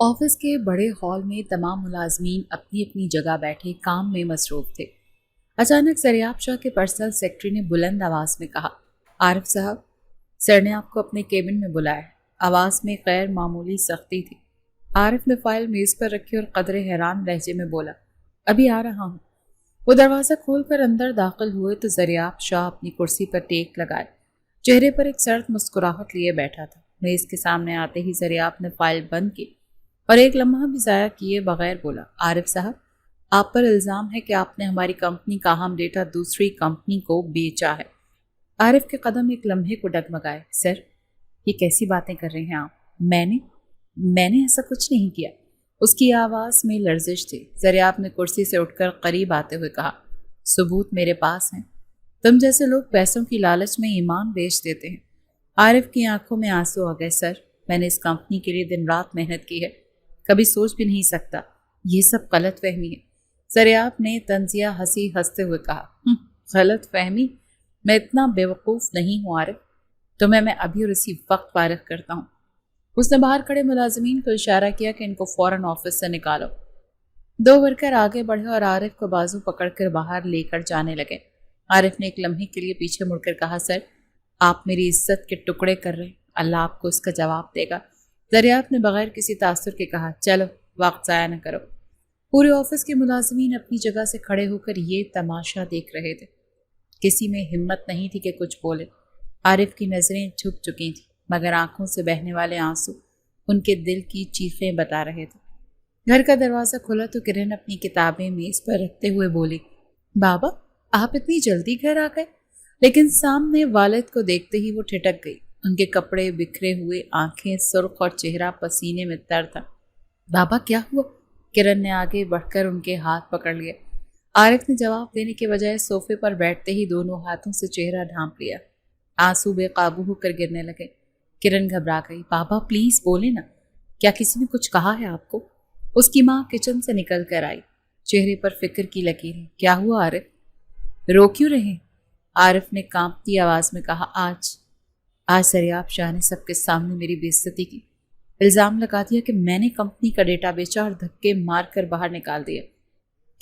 Office کے بڑے hall میں تمام ملازمین اپنی اپنی جگہ بیٹھے کام میں مصروف تھے۔ اچانک زریاب شاہ کے پرسنل سیکرٹری نے بلند آواز میں کہا، عارف صاحب، سر نے آپ کو اپنے کیبن میں بلایا ہے۔ آواز میں غیر معمولی سختی تھی۔ عارف نے فائل میز پر رکھی اور قدرے حیران لہجے میں بولا، ابھی آ رہا ہوں۔ وہ دروازہ کھول کر اندر داخل ہوئے تو زریاب شاہ اپنی کرسی پر ٹیک لگائے چہرے پر ایک سرد مسکراہٹ لیے بیٹھا تھا۔ میز کے سامنے آتے ہی زریاب نے فائل بند کی اور ایک لمحہ بھی ضائع کیے بغیر بولا، عارف صاحب، آپ پر الزام ہے کہ آپ نے ہماری کمپنی کا اہم ڈیٹا دوسری کمپنی کو بیچا ہے۔ عارف کے قدم ایک لمحے کو ڈگمگائے۔ سر، یہ کیسی باتیں کر رہے ہیں آپ؟ میں نے ایسا کچھ نہیں کیا۔ اس کی آواز میں لرزش تھی۔ زریاب نے کرسی سے اٹھ کر قریب آتے ہوئے کہا، ثبوت میرے پاس ہیں۔ تم جیسے لوگ پیسوں کی لالچ میں ایمان بیچ دیتے ہیں۔ عارف کی آنکھوں میں آنسو آ گئے۔ سر، میں نے اس کمپنی کے لیے دن رات محنت کی ہے، کبھی سوچ بھی نہیں سکتا یہ سب غلط فہمی ہے۔ زریاب نے طنزیہ ہنستے ہوئے کہا، غلط فہمی؟ میں اتنا بیوقوف نہیں ہوں عارف، تمہیں میں ابھی اور اسی وقت فارغ کرتا ہوں۔ اس نے باہر کھڑے ملازمین کو اشارہ کیا کہ ان کو فوراً آفس سے نکالو۔ دو ورکر آگے بڑھے اور عارف کو بازو پکڑ کر باہر لے کر جانے لگے۔ عارف نے ایک لمحے کے لیے پیچھے مڑ کر کہا، سر، آپ میری عزت کے ٹکڑے کر رہے ہیں، اللہ آپ کو اس کا جواب دے گا۔ زریاب نے بغیر کسی تاثر کے کہا، چلو وقت ضائع نہ کرو۔ پورے آفس کے ملازمین اپنی جگہ سے کھڑے ہو کر یہ تماشا دیکھ رہے تھے۔ کسی میں ہمت نہیں تھی کہ کچھ بولے۔ عارف کی نظریں جھک چکی تھیں، مگر آنکھوں سے بہنے والے آنسو ان کے دل کی چیخیں بتا رہے تھے۔ گھر کا دروازہ کھلا تو کرن اپنی کتابیں میز پر رکھتے ہوئے بولی، بابا، آپ اتنی جلدی گھر آ گئے؟ لیکن سامنے والد کو دیکھتے ہی وہ ٹھٹک گئی۔ ان کے کپڑے بکھرے ہوئے، آنکھیں سرخ اور چہرہ پسینے میں تر تھا۔ بابا کیا ہوا؟ کرن نے آگے بڑھ کر ان کے ہاتھ پکڑ لیے۔ عارف نے جواب دینے کے بجائے صوفے پر بیٹھتے ہی دونوں ہاتھوں سے چہرہ ڈھانپ لیا۔ آنسو بے قابو ہو کر گرنے لگے۔ کرن گھبرا گئی۔ بابا پلیز بولے نا، کیا کسی نے کچھ کہا ہے آپ کو؟ اس کی ماں کچن سے نکل کر آئی، چہرے پر فکر کی لکیریں۔ کیا ہوا عارف؟ رو کیوں رہے؟ عارف نے کانپتی آواز میں کہا، آج زریاب شاہ نے سب کے سامنے میری بے عزتی کی۔ الزام لگا دیا کہ میں نے کمپنی کا ڈیٹا بیچا اور دھکے مار کر باہر نکال دیا۔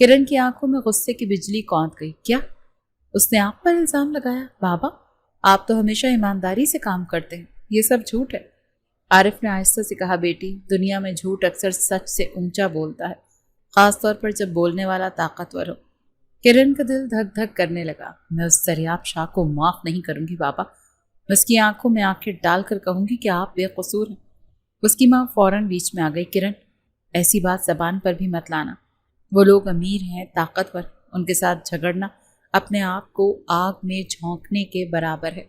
کرن کی آنکھوں میں غصے کی بجلی کونک گئی۔ کیا اس نے آپ پر الزام لگایا؟ بابا، آپ تو ہمیشہ ایمانداری سے کام کرتے ہیں، یہ سب جھوٹ ہے۔ عارف نے آہستہ سے کہا، بیٹی، دنیا میں جھوٹ اکثر سچ سے اونچا بولتا ہے، خاص طور پر جب بولنے والا طاقتور ہو۔ کرن کا دل دھک دھک کرنے لگا۔ میں اس زریاب شاہ کو معاف نہیں کروں گی بابا، میں اس کی آنکھوں میں آنکھیں ڈال کر کہوں گی کہ آپ بے قصور ہیں۔ اس کی ماں فوراً بیچ میں آ گئی۔ کرن، ایسی بات زبان پر بھی مت لانا، وہ لوگ امیر ہیں، طاقتور، ان کے ساتھ جھگڑنا اپنے آپ کو آگ میں جھونکنے کے برابر ہے۔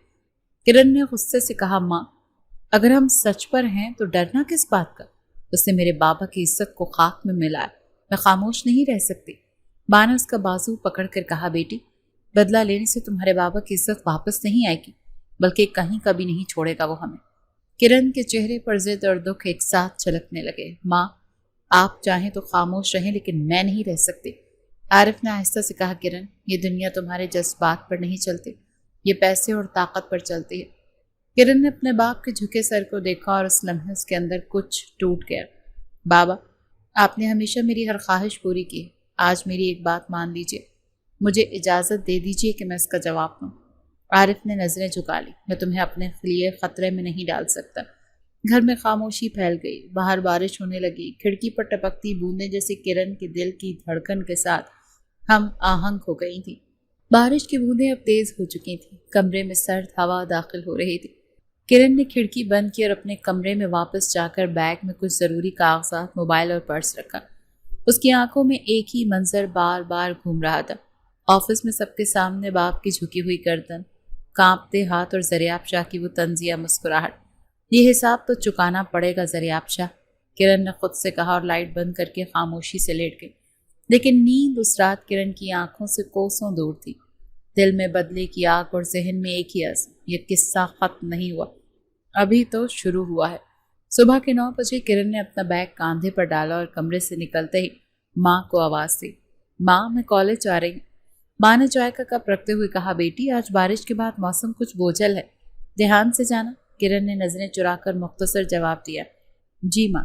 کرن نے غصے سے کہا، ماں، اگر ہم سچ پر ہیں تو ڈرنا کس بات کا؟ اس نے میرے بابا کی عزت کو خاک میں ملایا، میں خاموش نہیں رہ سکتی۔ ماں نے اس کا بازو پکڑ کر کہا، بیٹی، بدلہ لینے سے تمہارے بابا کی عزت واپس نہیں آئے گی، بلکہ کہیں کبھی نہیں چھوڑے گا وہ ہمیں۔ کرن کے چہرے پر ضد اور دکھ ایک ساتھ چھلکنے لگے۔ ماں، آپ چاہیں تو خاموش رہیں، لیکن میں نہیں رہ سکتی۔ عارف نے آہستہ سے کہا، کرن، یہ دنیا تمہارے جذبات پر نہیں چلتی، یہ پیسے اور طاقت پر چلتی ہے۔ کرن نے اپنے باپ کے جھکے سر کو دیکھا اور اس لمحے اس کے اندر کچھ ٹوٹ گیا۔ بابا، آپ نے ہمیشہ میری ہر خواہش پوری کی ہے، آج میری ایک بات مان لیجیے، مجھے اجازت دے دیجیے کہ میں اس کا جواب دوں۔ عارف نے نظریں جھکا لی۔ میں تمہیں اپنے لیے خطرے میں نہیں ڈال سکتا۔ گھر میں خاموشی پھیل گئی۔ باہر بارش ہونے لگی۔ کھڑکی پر ٹپکتی بوندیں جیسے کرن کے دل کی دھڑکن کے ساتھ ہم آہنگ ہو گئی تھیں۔ بارش کی بوندیں اب تیز ہو چکی تھیں۔ کمرے میں سرد ہوا داخل ہو رہی تھی۔ کرن نے کھڑکی بند کی اور اپنے کمرے میں واپس جا کر بیگ میں کچھ ضروری کاغذات، موبائل اور پرس رکھا۔ اس کی آنکھوں میں ایک ہی منظر بار بار گھوم رہا تھا۔ آفس میں سب کے سامنے باپ کی جھکی ہوئی گردن، کانپتے ہاتھ اور زریاب شاہ کی وہ طنزیہ مسکراہٹ۔ یہ حساب تو چکانا پڑے گا زریاب شاہ، کرن نے خود سے کہا اور لائٹ بند کر کے خاموشی سے لیٹ گئی۔ لیکن نیند اس رات کرن کی آنکھوں سے کوسوں دور تھی۔ دل میں بدلے کی آگ اور ذہن میں ایک ہی عزم، یہ قصہ ختم نہیں ہوا، ابھی تو شروع ہوا ہے۔ صبح کے 9 بجے کرن نے اپنا بیگ کاندھے پر ڈالا اور کمرے سے نکلتے ہی ماں کو آواز دی، ماں، میں کالج جا رہی ہوں۔ ماں نے چائے کا کپ رکھتے ہوئے کہا، بیٹی، آج بارش کے بعد موسم کچھ بوجھل ہے، دھیان سے جانا۔ کرن نے نظریں چرا کر مختصر جواب دیا، جی ماں۔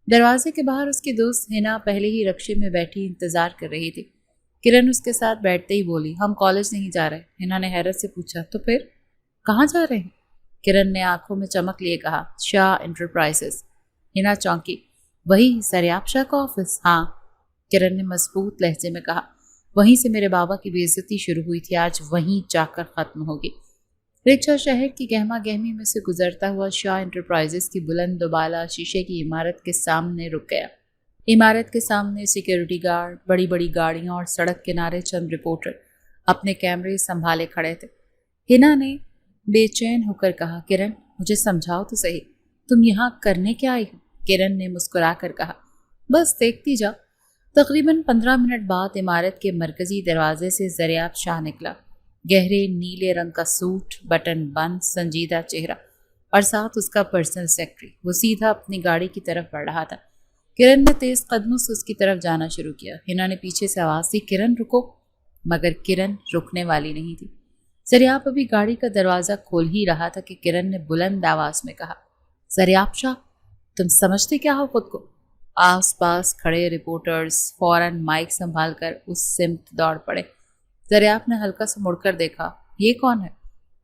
دروازے کے باہر اس کی دوست ہنا پہلے ہی رکشے میں بیٹھی انتظار کر رہی تھی۔ کرن اس کے ساتھ بیٹھتے ہی بولی، ہم کالج نہیں جا رہے۔ ہنا نے حیرت سے پوچھا، تو پھر کہاں جا رہے ہیں؟ کرن نے آنکھوں میں چمک لیے کہا، شاہ انٹرپرائزز۔ ہنا چونکی، وہی سریاب شاہ کا آفس؟ ہاں، کرن نے مضبوط لہجے میں کہا، وہیں سے میرے بابا کی بے عزتی شروع ہوئی تھی، آج وہیں جا کر ختم ہوگی۔ رکشا شہر کی گہما گہمی میں سے گزرتا ہوا شاہ انٹرپرائزز کی بلند و بالا شیشے کی عمارت کے سامنے رک گیا۔ عمارت کے سامنے سیکیورٹی گارڈ، بڑی بڑی گاڑیاں اور سڑک کنارے چند رپورٹر اپنے کیمرے سنبھالے کھڑے تھے۔ ہنا نے بے چین ہو کر کہا، کرن مجھے سمجھاؤ تو صحیح، تم یہاں کرنے کیا آئی ہو؟ کرن نے مسکرا کر کہا، بس دیکھتی جا۔ تقریباً 15 منٹ بعد عمارت کے مرکزی دروازے سے زریاب شاہ نکلا۔ گہرے نیلے رنگ کا سوٹ، بٹن بند، سنجیدہ چہرہ اور ساتھ اس کا پرسنل سیکرٹری۔ وہ سیدھا اپنی گاڑی کی طرف بڑھ رہا تھا۔ کرن نے تیز قدموں سے اس کی طرف جانا شروع کیا۔ ہنا نے پیچھے سے آواز دی، کرن رکو، مگر کرن رکنے والی نہیں تھی۔ زریاب ابھی گاڑی کا دروازہ کھول ہی رہا تھا کہ کرن نے بلند آواز میں کہا، زریاب شاہ، تم سمجھتے کیا ہو خود کو؟ آس پاس کھڑے رپورٹرز فوراً مائک سنبھال کر اس سمت دوڑ پڑے۔ زریاب نے ہلکا سا مڑ کر دیکھا، یہ کون ہے؟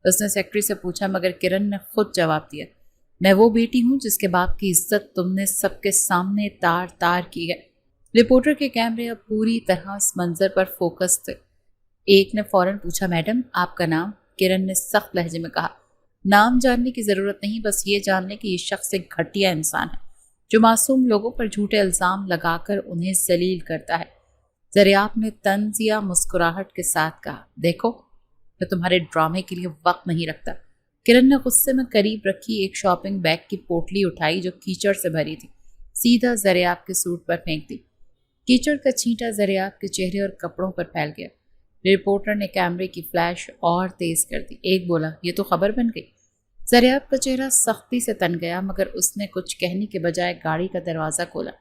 اس نے سیکرٹری سے پوچھا، مگر کرن نے خود جواب دیا، میں وہ بیٹی ہوں جس کے باپ کی عزت تم نے سب کے سامنے تار تار کی ہے۔ رپورٹر کے کیمرے اب پوری طرح اس منظر پر فوکس تھے۔ ایک نے فوراً پوچھا، میڈم آپ کا نام؟ کرن نے سخت لہجے میں کہا، نام جاننے کی ضرورت نہیں، بس یہ جاننے کہ یہ شخص ایک گھٹیا انسان ہے جو معصوم لوگوں پر جھوٹے الزام لگا کر انہیں ذلیل کرتا ہے۔ زریاب نے طنز یا مسکراہٹ کے ساتھ کہا، دیکھو میں تمہارے ڈرامے کے لیے وقت نہیں رکھتا۔ کرن نے غصے میں قریب رکھی ایک شاپنگ بیگ کی پوٹلی اٹھائی جو کیچڑ سے بھری تھی، سیدھا زریاب کے سوٹ پر پھینک دی۔ کیچڑ کا چھینٹا زریاب کے چہرے اور کپڑوں پر پھیل گیا۔ رپورٹر نے کیمرے کی فلیش اور تیز کر دی۔ ایک بولا، یہ تو خبر بن گئی۔ زریاب کا چہرہ سختی سے تن گیا، مگر اس نے کچھ کہنے کے بجائے گاڑی کا دروازہ کھولا۔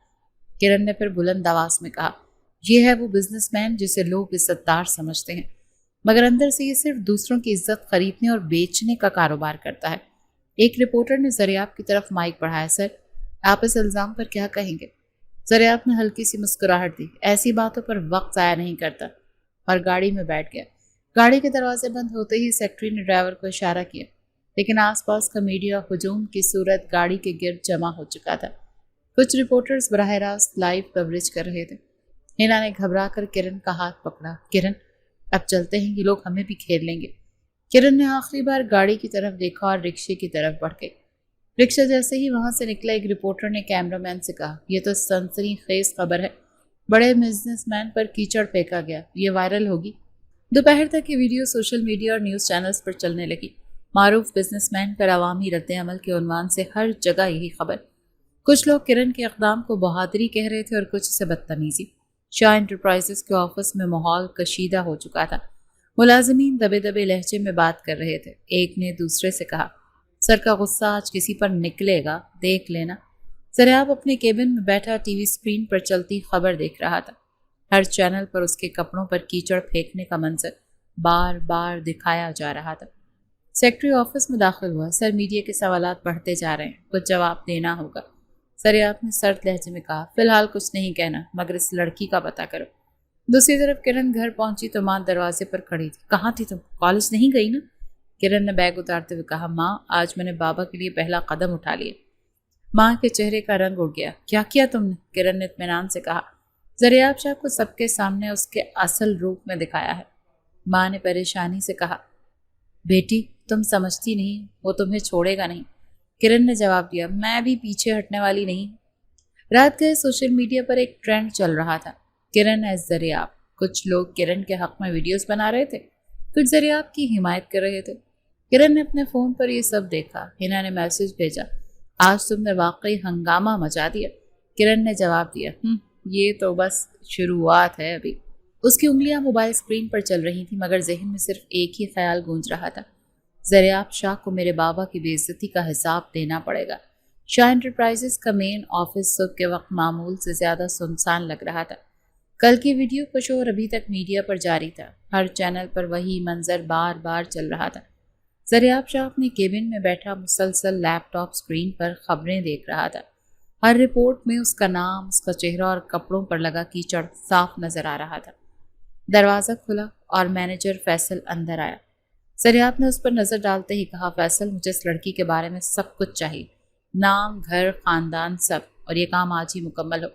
کرن نے پھر بلند آواز میں کہا، یہ ہے وہ بزنس مین جسے لوگ عزت دار سمجھتے ہیں، مگر اندر سے یہ صرف دوسروں کی عزت خریدنے اور بیچنے کا کاروبار کرتا ہے۔ ایک رپورٹر نے زریاب کی طرف مائک بڑھایا، سر آپ اس الزام پر کیا کہیں گے؟ زریاب نے ہلکی سی مسکراہٹ دی، ایسی باتوں پر وقت ضائع نہیں کرتا، اور گاڑی میں بیٹھ گیا۔ گاڑی کے دروازے بند ہوتے ہی سیکرٹری نے ڈرائیور کو اشارہ کیا، لیکن آس پاس کا میڈیا ہجوم کی صورت گاڑی کے گرد جمع ہو چکا تھا۔ کچھ رپورٹرز براہ راست لائیو کوریج کر رہے تھے۔ ہنا نے گھبرا کر کرن کا ہاتھ پکڑا، کرن اب چلتے ہیں، یہ لوگ ہمیں بھی کھیر لیں گے۔ کرن نے آخری بار گاڑی کی طرف دیکھا اور رکشے کی طرف بڑھ گئی۔ رکشہ جیسے ہی وہاں سے نکلا، ایک رپورٹر نے کیمرہ مین سے کہا، یہ تو سنسنی خیز خبر ہے، بڑے بزنس مین پر کیچڑ پھینکا گیا، یہ وائرل ہوگی۔ دوپہر تک یہ ویڈیو سوشل میڈیا اور نیوز چینلز پر چلنے لگی۔ معروف بزنس مین پر عوامی رد عمل کے عنوان سے ہر جگہ یہی خبر۔ کچھ لوگ کرن کے اقدام کو بہادری کہہ رہے تھے اور کچھ اسے بدتمیزی۔ شاہ انٹرپرائزز کے آفس میں ماحول کشیدہ ہو چکا تھا۔ ملازمین دبے دبے لہجے میں بات کر رہے تھے۔ ایک نے دوسرے سے کہا، سر کا غصہ آج کسی پر نکلے گا، دیکھ لینا۔ زریاب اپنے کیبن میں بیٹھا ٹی وی اسکرین پر چلتی خبر دیکھ رہا تھا۔ ہر چینل پر اس کے کپڑوں پر کیچڑ پھینکنے کا منظر بار بار دکھایا جا رہا تھا۔ سیکرٹری آفس میں داخل ہوا، سر میڈیا کے سوالات بڑھتے جا رہے ہیں، کچھ جواب دینا ہوگا۔ زریاب نے سرد لہجے میں کہا، فی الحال کچھ نہیں کہنا، مگر اس لڑکی کا پتہ کرو۔ دوسری طرف کرن گھر پہنچی تو ماں دروازے پر کھڑی تھی۔ کہاں تھی تم؟ کالج نہیں گئی نا؟ کرن نے بیگ اتارتے ہوئے کہا، ماں آج میں نے بابا کے لیے پہلا قدم اٹھا لیا۔ ماں کے چہرے کا رنگ اڑ گیا۔ کیا کیا تم نے؟ کرن نے اطمینان سے کہا۔ زریاب شاہ کو سب کے سامنے اس کے اصل روپ میں دکھایا ہے۔ ماں نے پریشانی سے کہا، بیٹی تم سمجھتی نہیں، وہ تمہیں چھوڑے گا نہیں۔ کرن نے جواب دیا، میں بھی پیچھے ہٹنے والی نہیں۔ رات گئے سوشل میڈیا پر ایک ٹرینڈ چل رہا تھا، کرن ایز زریاب۔ کچھ لوگ کرن کے حق میں ویڈیوز بنا رہے تھے، کچھ زریاب کی حمایت کر رہے تھے۔ کرن نے اپنے فون پر یہ سب دیکھا۔ ہنا نے میسج بھیجا، آج تم نے واقعی ہنگامہ مچا دیا۔ کرن نے جواب دیا، یہ تو بس شروعات ہے ابھی۔ اس کی انگلیاں موبائل اسکرین پر چل رہی تھیں، مگر ذہن میں صرف ایک ہی خیال گونج رہا تھا، زریاب شاہ کو میرے بابا کی بے عزتی کا حساب دینا پڑے گا۔ شاہ انٹرپرائزز کا مین آفس صبح کے وقت معمول سے زیادہ سنسان لگ رہا تھا۔ کل کی ویڈیو کا شور ابھی تک میڈیا پر جاری تھا، ہر چینل پر وہی منظر بار بار چل رہا تھا۔ زریاب شاہ اپنے کیبن میں بیٹھا مسلسل لیپ ٹاپ اسکرین پر خبریں دیکھ رہا تھا۔ ہر رپورٹ میں اس کا نام، اس کا چہرہ اور کپڑوں پر لگا کیچڑ صاف نظر آ رہا تھا۔ دروازہ کھلا اور مینیجر فیصل اندر آیا۔ سریاب نے اس پر نظر ڈالتے ہی کہا، فیصل مجھے اس لڑکی کے بارے میں سب کچھ چاہیے، نام، گھر، خاندان، سب، اور یہ کام آج ہی مکمل ہو۔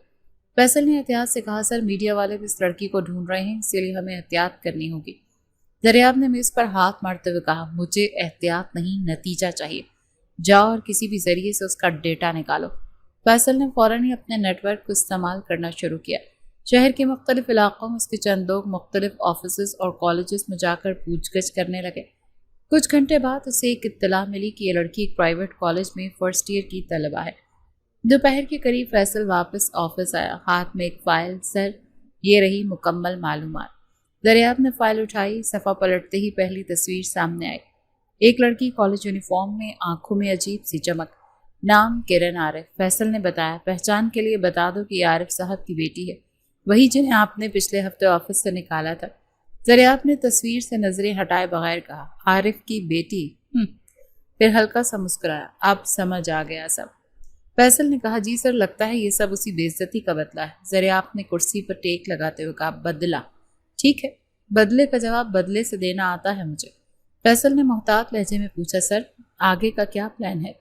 فیصل نے احتیاط سے کہا، سر میڈیا والے بھی اس لڑکی کو ڈھونڈ رہے ہیں، اسی لیے ہمیں احتیاط کرنی ہوگی۔ دریاب نے میز پر ہاتھ مارتے ہوئے کہا، مجھے احتیاط نہیں، نتیجہ چاہیے، جاؤ اور کسی بھی ذریعے سے اس کا ڈیٹا نکالو۔ فیصل نے فوراً ہی اپنے نیٹ ورک کو استعمال کرنا شروع کیا۔ شہر کے مختلف علاقوں میں اس کے چند لوگ مختلف آفیسز اور کالجز میں جا کر پوچھ گچھ کرنے لگے۔ کچھ گھنٹے بعد اسے ایک اطلاع ملی کہ یہ لڑکی ایک پرائیویٹ کالج میں فرسٹ ایئر کی طالبہ ہے۔ دوپہر کے قریب فیصل واپس آفس آیا، ہاتھ میں ایک فائل۔ سر، یہ رہی مکمل معلومات۔ دریاب نے فائل اٹھائی، صفحہ پلٹتے ہی پہلی تصویر سامنے آئی۔ ایک لڑکی کالج یونیفارم میں، آنکھوں میں عجیب سی چمک۔ نام کرن عارف۔ فیصل نے بتایا، پہچان کے لیے بتا دو کہ یہ عارف صاحب کی بیٹی ہے، وہی جنہیں آپ نے پچھلے ہفتے آفس سے نکالا تھا۔ دریاب نے تصویر سے نظریں ہٹائے بغیر کہا، عارف کی بیٹی؟ پھر ہلکا سا مسکرایا، اب سمجھ آ گیا سب۔ فیصل نے کہا، جی سر، لگتا ہے یہ سب اسی بے عزتی کا بدلہ ہے۔ دریاب نے کرسی پر ٹیک لگاتے ہوئے کہا، بدلہ؟ ٹھیک ہے، بدلے کا جواب بدلے سے دینا آتا ہے مجھے۔ فیصل نے محتاط لہجے میں پوچھا، سر آگے کا کیا پلان ہے؟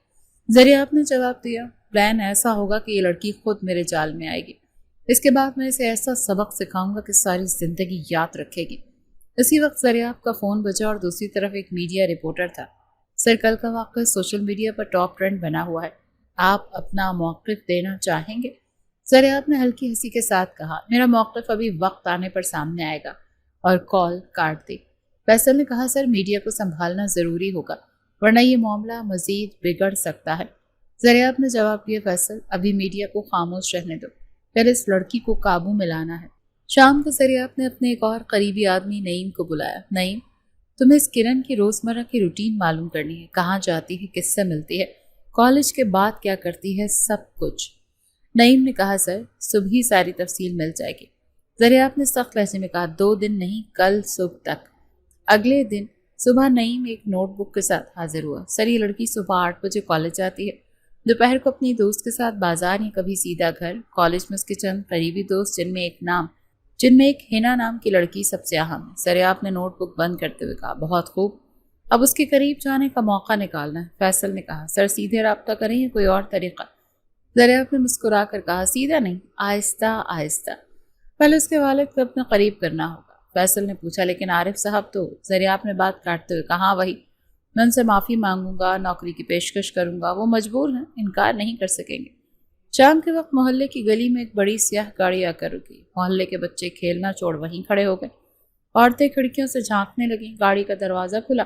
دریاب نے جواب دیا، پلان ایسا ہوگا کہ یہ لڑکی خود میرے جال میں آئے گی۔ اس کے بعد میں اسے ایسا سبق سکھاؤں گا کہ ساری زندگی یاد رکھے گی۔ اسی وقت دریاب کا فون بجا اور دوسری طرف ایک میڈیا رپورٹر تھا۔ سر، کل کا واقعہ سوشل میڈیا پر ٹاپ ٹرینڈ بنا ہوا ہے، آپ اپنا موقف دینا چاہیں گے؟ دریاب نے ہلکی ہنسی کے ساتھ کہا، میرا موقف ابھی وقت آنے پر سامنے آئے گا، اور کال کاٹ دی۔ فیصل نے کہا، سر میڈیا کو سنبھالنا ضروری ہوگا، ورنہ یہ معاملہ مزید بگڑ سکتا ہے۔ دریاب نے جواب دیا، فیصل ابھی میڈیا کو خاموش رہنے دو، پھر اس لڑکی کو قابو میں لانا ہے۔ شام کو دریاب نے اپنے ایک اور قریبی آدمی نعیم کو بلایا۔ نعیم، تمہیں اس کرن کی روزمرہ کی روٹین معلوم کرنی ہے، کہاں جاتی ہے، کس سے ملتی ہے، کالج کے بعد کیا کرتی ہے، سب کچھ۔ نعیم نے کہا، سر صبح ہی ساری تفصیل مل جائے گی۔ دریاب نے سخت لہجے میں کہا، 2 دن نہیں، کل صبح تک۔ اگلے دن صبح نعیم ایک نوٹ بک کے ساتھ حاضر ہوا۔ سر، یہ لڑکی صبح 8 بجے کالج جاتی ہے، دوپہر کو اپنی دوست کے ساتھ بازار یا کبھی سیدھا گھر۔ کالج میں اس کے چند قریبی دوست، جن میں ایک ہینا نام کی لڑکی سب سے اہم ہے۔ دریاب نے نوٹ بک بند کرتے ہوئے کہا، بہت خوب، اب اس کے قریب جانے کا موقع نکالنا ہے۔ فیصل نے کہا، سر سیدھے رابطہ کریں یا کوئی اور طریقہ؟ دریاب نے مسکرا کر کہا، سیدھا نہیں، آہستہ آہستہ، پہلے اس کے والد کو اپنے قریب کرنا ہوگا۔ فیصل نے پوچھا، لیکن عارف صاحب تو؟ دریاب نے بات کاٹتے ہوئے کہا، وہی، میں ان سے معافی مانگوں گا، نوکری کی پیشکش کروں گا، وہ مجبور ہیں، انکار نہیں کر سکیں گے۔ شام کے وقت محلے کی گلی میں ایک بڑی سیاہ گاڑی آ کر رکی۔ محلے کے بچے کھیلنا چھوڑ وہیں کھڑے ہو گئے۔ عورتیں کھڑکیوں سے جھانکنے لگیں۔ گاڑی کا دروازہ کھلا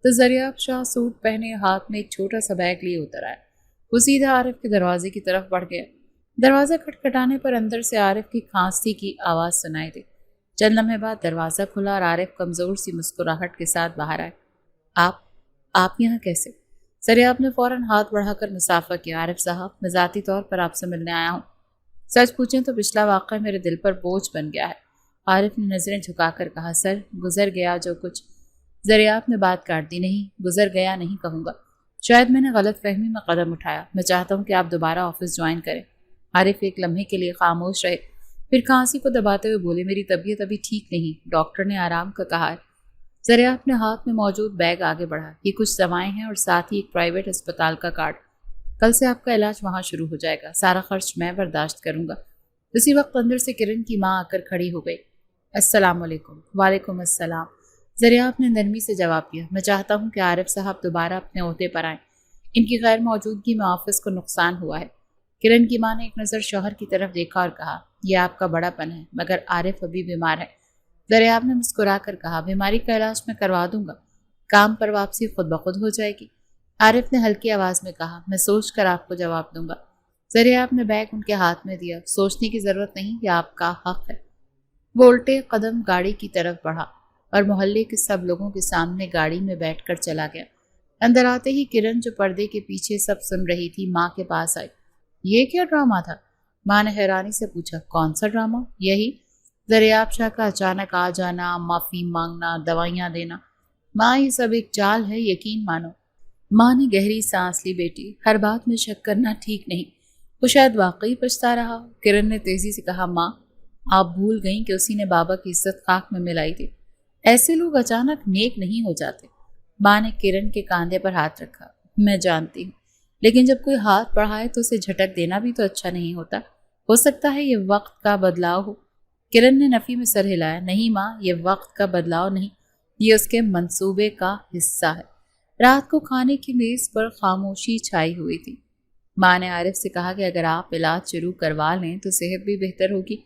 تو دریاب شاہ سوٹ پہنے، ہاتھ میں ایک چھوٹا سا بیگ لیے اتر آیا۔ وہ سیدھا عارف کے دروازے کی طرف بڑھ گیا۔ دروازہ کھٹکھٹانے پر اندر سے عارف کی کھانسی کی آواز سنائی دی۔ چند لمحے بعد دروازہ کھلا اور عارف کمزور سی مسکراہٹ کے ساتھ باہر آئے۔ آپ یہاں کیسے؟ دریاب نے فوراً ہاتھ بڑھا کر مسافہ کیا، عارف صاحب، میں ذاتی طور پر آپ سے ملنے آیا ہوں۔ سچ پوچھیں تو پچھلا واقعہ میرے دل پر بوجھ بن گیا ہے۔ عارف نے نظریں جھکا کر کہا، سر گزر گیا جو کچھ۔ دریاب نے بات کاٹ دی، نہیں، گزر گیا نہیں کہوں گا، شاید میں نے غلط فہمی میں قدم اٹھایا۔ میں چاہتا ہوں کہ آپ دوبارہ آفس جوائن کریں۔ عارف ایک لمحے کے لیے خاموش رہے، پھر کھانسی کو دباتے ہوئے بولے، میری طبیعت ابھی ٹھیک نہیں، ڈاکٹر نے آرام کا کہا ہے۔ دریاب نے ہاتھ میں موجود بیگ آگے بڑھا، یہ کچھ دوائیں ہیں اور ساتھ ہی ایک پرائیویٹ اسپتال کا کارڈ، کل سے آپ کا علاج وہاں شروع ہو جائے گا، سارا خرچ میں برداشت کروں گا۔ اسی وقت اندر سے کرن کی ماں آ کر کھڑی ہو گئی۔ السلام علیکم۔ وعلیکم السلام۔ دریاب نے نرمی سے جواب دیا، میں چاہتا ہوں کہ عارف صاحب دوبارہ اپنے عہدے پر آئیں، ان کی غیر موجودگی میں آفس کو نقصان ہوا ہے۔ کرن کی ماں نے ایک نظر شوہر کی طرف دیکھا اور کہا، یہ آپ کا بڑا پن ہے، مگر عارف ابھی بیمار ہے۔ دریاب نے مسکرا کر کہا، بیماری کا علاج میں کروا دوں گا، کام پر واپسی خود بخود ہو جائے گی۔ عارف نے ہلکی آواز میں کہا، میں سوچ کر آپ کو جواب دوں گا۔ دریاب نے بیگ ان کے ہاتھ میں دیا، سوچنے کی ضرورت نہیں، یہ آپ کا حق ہے۔ وہ الٹے قدم گاڑی کی طرف بڑھا اور محلے کے سب لوگوں کے سامنے گاڑی میں بیٹھ کر چلا گیا۔ اندر آتے ہی کرن، جو پردے کے پیچھے سب سن رہی تھی، ماں کے پاس آئی۔ یہ کیا ڈرامہ تھا؟ ماں نے حیرانی سے پوچھا، کون سا ڈرامہ؟ یہی دریاب شاہ کا اچانک آ جانا، معافی مانگنا، دوائیاں دینا۔ ماں، یہ سب ایک چال ہے، یقین مانو۔ ماں نے گہری سانس لی، بیٹی ہر بات میں شک کرنا ٹھیک نہیں، وہ شاید واقعی پچھتا رہا۔ کرن نے تیزی سے کہا، ماں آپ بھول گئیں کہ اسی نے بابا کی عزت خاک میں ملائی تھی۔ ایسے لوگ اچانک نیک نہیں ہو جاتے۔ ماں نے کرن کے کاندھے پر ہاتھ رکھا۔ میں جانتی ہوں، لیکن جب کوئی ہاتھ بڑھائے تو اسے جھٹک دینا بھی تو اچھا نہیں ہوتا۔ ہو سکتا ہے یہ وقت کا بدلاؤ ہو۔ کرن نے نفی میں سر ہلایا۔ نہیں ماں، یہ وقت کا بدلاؤ نہیں، یہ اس کے منصوبے کا حصہ ہے۔ رات کو کھانے کی میز پر خاموشی چھائی ہوئی تھی۔ ماں نے عارف سے کہا کہ اگر آپ علاج شروع کروا لیں تو صحت بھی بہتر ہوگی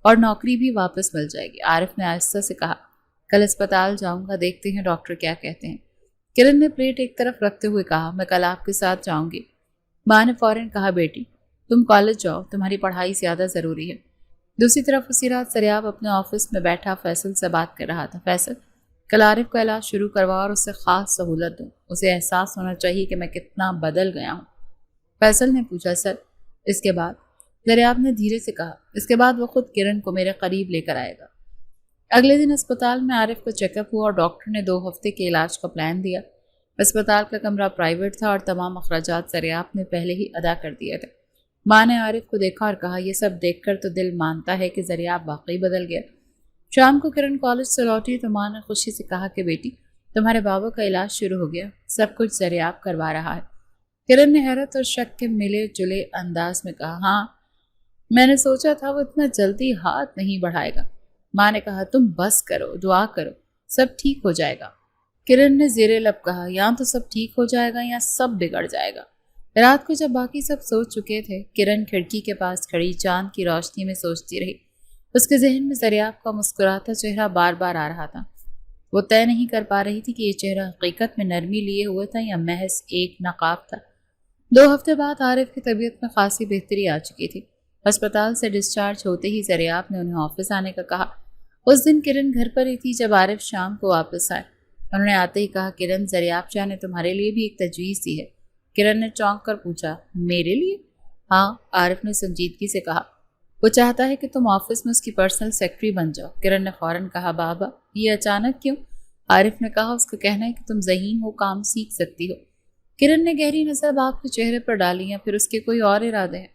اور نوکری بھی واپس مل جائے گی۔ عارف نے آہستہ سے کہا، کل اسپتال جاؤں گا، دیکھتے ہیں ڈاکٹر کیا کہتے ہیں۔ کرن نے پلیٹ ایک طرف رکھتے ہوئے کہا، میں کل آپ کے ساتھ جاؤں گی۔ ماں نے فوراً کہا، بیٹی تم کالج جاؤ، تمہاری پڑھائی زیادہ ضروری ہے۔ دوسری طرف اسی رات سریاب اپنے آفس میں بیٹھا فیصل سے بات کر رہا تھا۔ فیصل، کل عارف کا علاج شروع کروا اور اسے خاص سہولت دوں، اسے احساس ہونا چاہیے کہ میں کتنا بدل گیا ہوں۔ فیصل نے پوچھا، سر اس کے بعد؟ دریاب نے دھیرے سے کہا، اس کے بعد وہ خود کرن کو میرے قریب لے کر آئے گا۔ اگلے دن اسپتال میں عارف کا چیک اپ ہوا اور ڈاکٹر نے 2 ہفتے کے علاج کا پلان دیا۔ اسپتال کا کمرہ پرائیویٹ تھا اور تمام اخراجات دریاب نے پہلے ہی ادا کر دیے تھے۔ ماں نے عارف کو دیکھا اور کہا، یہ سب دیکھ کر تو دل مانتا ہے کہ دریاب واقعی بدل گیا۔ شام کو کرن کالج سے لوٹی تو ماں نے خوشی سے کہا کہ بیٹی تمہارے بابا کا علاج شروع ہو گیا، سب کچھ دریاب کروا رہا ہے۔ کرن نے حیرت اور شک کے ملے جلے انداز میں کہا، ہاں میں نے سوچا تھا وہ اتنا جلدی ہاتھ نہیں بڑھائے گا۔ ماں نے کہا، تم بس کرو، دعا کرو، سب ٹھیک ہو جائے گا۔ کرن نے زیر لب کہا، یا تو سب ٹھیک ہو جائے گا یا سب بگڑ جائے گا۔ رات کو جب باقی سب سو چکے تھے، کرن کھڑکی کے پاس کھڑی چاند کی روشنی میں سوچتی رہی۔ اس کے ذہن میں دریاب کا مسکراتا چہرہ بار بار آ رہا تھا۔ وہ طے نہیں کر پا رہی تھی کہ یہ چہرہ حقیقت میں نرمی لیے ہوئے تھا یا محض ایک نقاب تھا۔ 2 ہفتے بعد عارف کی طبیعت میں خاصی بہتری آ چکی تھی۔ اسپتال سے ڈسچارج ہوتے ہی دریاب نے انہیں آفس آنے کا کہا۔ اس دن کرن گھر پر ہی تھی جب عارف شام کو واپس آئے۔ انہوں نے آتے ہی کہا، کرن دریاب شاہ نے تمہارے لیے بھی ایک تجویز دی ہے۔ کرن نے چونک کر پوچھا، میرے لیے؟ ہاں، عارف نے سنجیدگی سے کہا، وہ چاہتا ہے کہ تم آفس میں اس کی پرسنل سیکرٹری بن جاؤ۔ کرن نے فوراً کہا، بابا یہ اچانک کیوں؟ عارف نے کہا، اس کا کہنا ہے کہ تم ذہین ہو، کام سیکھ سکتی ہو۔ کرن نے گہری نظر باپ کے چہرے پر ڈالی، یا پھر اس کے کوئی اور ارادے ہیں؟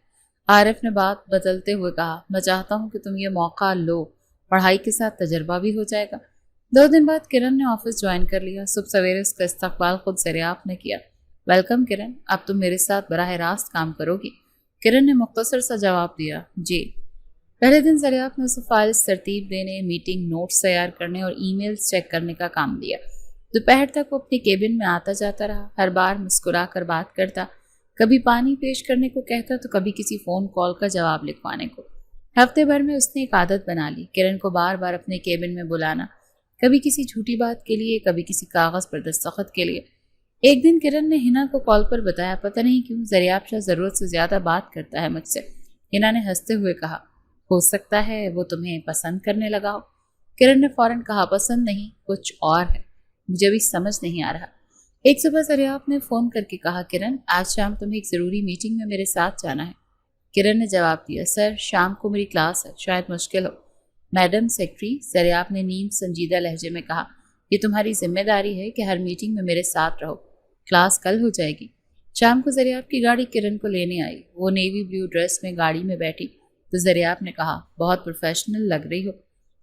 عارف نے بات بدلتے ہوئے کہا، میں چاہتا ہوں کہ تم یہ موقع لو، پڑھائی کے ساتھ تجربہ بھی ہو جائے گا۔ 2 دن بعد کرن نے آفس جوائن کر لیا۔ صبح سویرے اس کا استقبال خود دریاب نے کیا۔ ویلکم کرن، اب تم میرے ساتھ براہ راست کام کرو گی۔ کرن نے مختصر سا جواب دیا، جی۔ پہلے دن دریاب نے اسے فائلز ترتیب دینے، میٹنگ نوٹس تیار کرنے اور ای میلز چیک کرنے کا کام دیا۔ دوپہر تک وہ اپنے کیبن میں آتا جاتا رہا، ہر بار مسکرا کر بات کرتا، کبھی پانی پیش کرنے کو کہتا تو کبھی کسی فون کال کا جواب لکھوانے کو۔ ہفتے بھر میں اس نے ایک عادت بنا لی، کرن کو بار بار اپنے کیبن میں بلانا، کبھی کسی جھوٹی بات کے لیے، کبھی کسی کاغذ پر دستخط کے لیے۔ ایک دن کرن نے ہنا کو کال پر بتایا، پتہ نہیں کیوں دریاب شاہ ضرورت سے زیادہ بات کرتا ہے مجھ سے۔ ہنا نے ہنستے ہوئے کہا، ہو سکتا ہے وہ تمہیں پسند کرنے لگا ہو۔ کرن نے فوراً کہا، پسند نہیں، کچھ اور ہے، مجھے بھی سمجھ نہیں آ رہا۔ ایک صبح دریاب نے فون کر کے کہا، کرن آج شام تمہیں ایک ضروری میٹنگ میں میرے ساتھ جانا ہے۔ کرن نے جواب دیا، سر شام کو میری کلاس ہے، شاید مشکل ہو۔ میڈم سیکرٹری، دریاب نے نیم سنجیدہ لہجے میں کہا، یہ تمہاری ذمہ داری ہے کہ ہر میٹنگ میں میرے ساتھ رہو، کلاس کل ہو جائے گی۔ شام کو دریاب کی گاڑی کرن کو لینے آئی۔ وہ نیوی بلیو ڈریس میں گاڑی میں بیٹھی تو دریاب نے کہا، بہت پروفیشنل لگ رہی ہو۔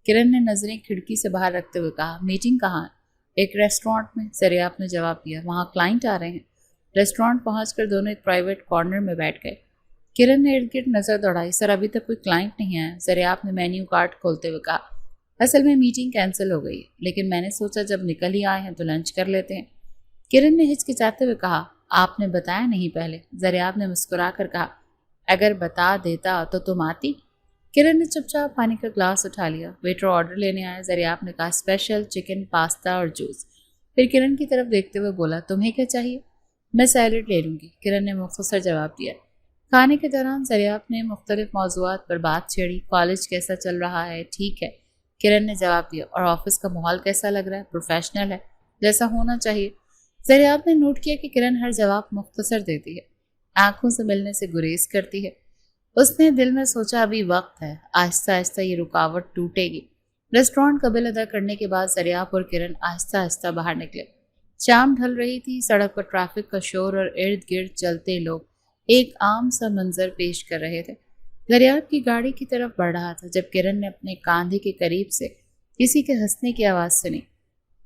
کرن نے نظریں کھڑکی سے باہر رکھتے ہوئے کہا، میٹنگ کہاں ہے؟ ایک ریسٹورانٹ میں، دریاب نے جواب دیا، وہاں کلائنٹ آ رہے ہیں۔ ریسٹورانٹ پہنچ کر دونوں ایک پرائیویٹ کارنر میں بیٹھ گئے۔ کرن نے ارد گرد نظر دوڑائی، سر ابھی تک کوئی کلائنٹ نہیں آیا۔ دریاب نے مینیو کارڈ کھولتے ہوئے کہا، اصل میں میٹنگ کینسل ہو گئی، لیکن میں نے سوچا جب نکل ہی آئے ہیں تو لنچ کر لیتے ہیں۔ کرن نے ہچکچاتے ہوئے کہا، آپ نے بتایا نہیں پہلے۔ دریاب نے مسکرا کر کہا، اگر بتا دیتا تو تم آتی۔ کرن نے چپ چاپ پانی کا گلاس اٹھا لیا۔ ویٹر آرڈر لینے آیا۔ دریاب نے کہا، اسپیشل چکن پاستا اور جوس۔ پھر کرن کی طرف دیکھتے ہوئے بولا، تمہیں کیا چاہیے؟ میں سیلڈ لے لوں گی، کرن نے مختصر جواب دیا۔ کھانے کے دوران دریاب نے مختلف موضوعات پر بات چھیڑی۔ کالج کیسا چل رہا ہے؟ ٹھیک ہے، کرن نے جواب دیا۔ اور آفس کا ماحول کیسا لگ رہا ہے؟ پروفیشنل ہے، جیسا ہونا چاہیے۔ دریاب نے نوٹ کیا کہ کرن ہر جواب مختصر دیتی ہے، آنکھوں سے ملنے سے گریز کرتی ہے۔ اس نے دل میں سوچا، ابھی وقت ہے، آہستہ آہستہ یہ رکاوٹ ٹوٹے گی۔ ریسٹورانٹ کا بل ادا کرنے کے بعد دریاب اور کرن آہستہ آہستہ باہر نکلے۔ شام ڈھل رہی تھی، سڑک پر ٹریفک کا شور اور ارد گرد چلتے لوگ۔ ایک عام سا منظر پیش کر رہے تھے۔ دریاب کی گاڑی کی طرف بڑھ رہا تھا جب کرن نے اپنے کاندھے کے قریب سے کسی کے ہنسنے کی آواز سنی۔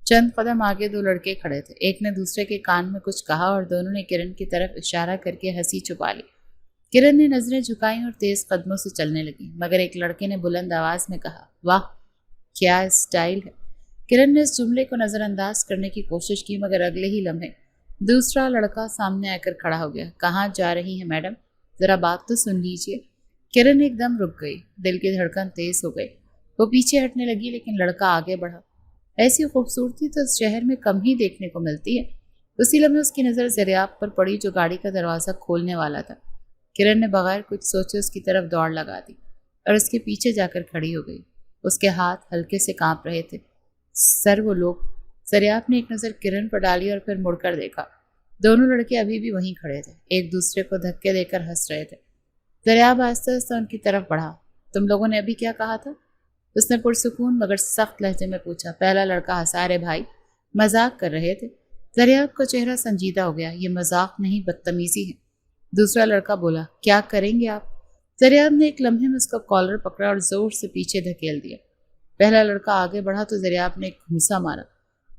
چند قدم آگے دو لڑکے کھڑے تھے، ایک نے دوسرے کے کان میں کچھ کہا اور دونوں نے کرن کی طرف اشارہ کر کے ہنسی چھپا لی۔ کرن نے نظریں جھکائیں اور تیز قدموں سے چلنے لگی، مگر ایک لڑکے نے بلند آواز میں کہا، واہ کیا اسٹائل ہے۔ کرن نے اس جملے کو نظر انداز کرنے کی کوشش کی، مگر اگلے ہی لمحے دوسرا لڑکا سامنے آ کر کھڑا ہو گیا۔ کہاں جا رہی ہیں میڈم، ذرا بات تو سن لیجیے۔ کرن ایک دم رک گئی، دل کی دھڑکن تیز ہو گئی۔ وہ پیچھے ہٹنے لگی لیکن لڑکا آگے بڑھا۔ ایسی خوبصورتی تو اس شہر میں کم ہی دیکھنے کو ملتی ہے۔ اسی لمحے اس کی نظر دریاب پر پڑی جو گاڑی کا دروازہ کھولنے والا تھا۔ کرن نے بغیر کچھ سوچے اس کی طرف دوڑ لگا دی اور اس کے پیچھے جا کر کھڑی ہو گئی۔ اس کے ہاتھ ہلکے سے کانپ رہے تھے۔ سر وہ لوگ، دریاب نے ایک نظر کرن پر ڈالی اور پھر مڑ کر دیکھا۔ دونوں لڑکے ابھی بھی وہیں کھڑے تھے، ایک دوسرے کو دھکے دے کر ہنس رہے تھے۔ دریاب آہستہ آہستہ ان کی طرف بڑھا۔ تم لوگوں نے ابھی کیا کہا تھا؟ اس نے پرسکون مگر سخت لہجے میں پوچھا۔ پہلا لڑکا ہنسا، رے بھائی مذاق کر رہے تھے۔ دریاب کا چہرہ سنجیدہ ہو گیا، یہ مذاق نہیں بدتمیزی ہے۔ دوسرا لڑکا بولا، کیا کریں گے آپ؟ دریاب نے ایک لمحے میں اس کا کالر پکڑا اور زور سے پیچھے دھکیل دیا۔ پہلا لڑکا آگے بڑھا تو دریاب نے ایک گھونسا مارا۔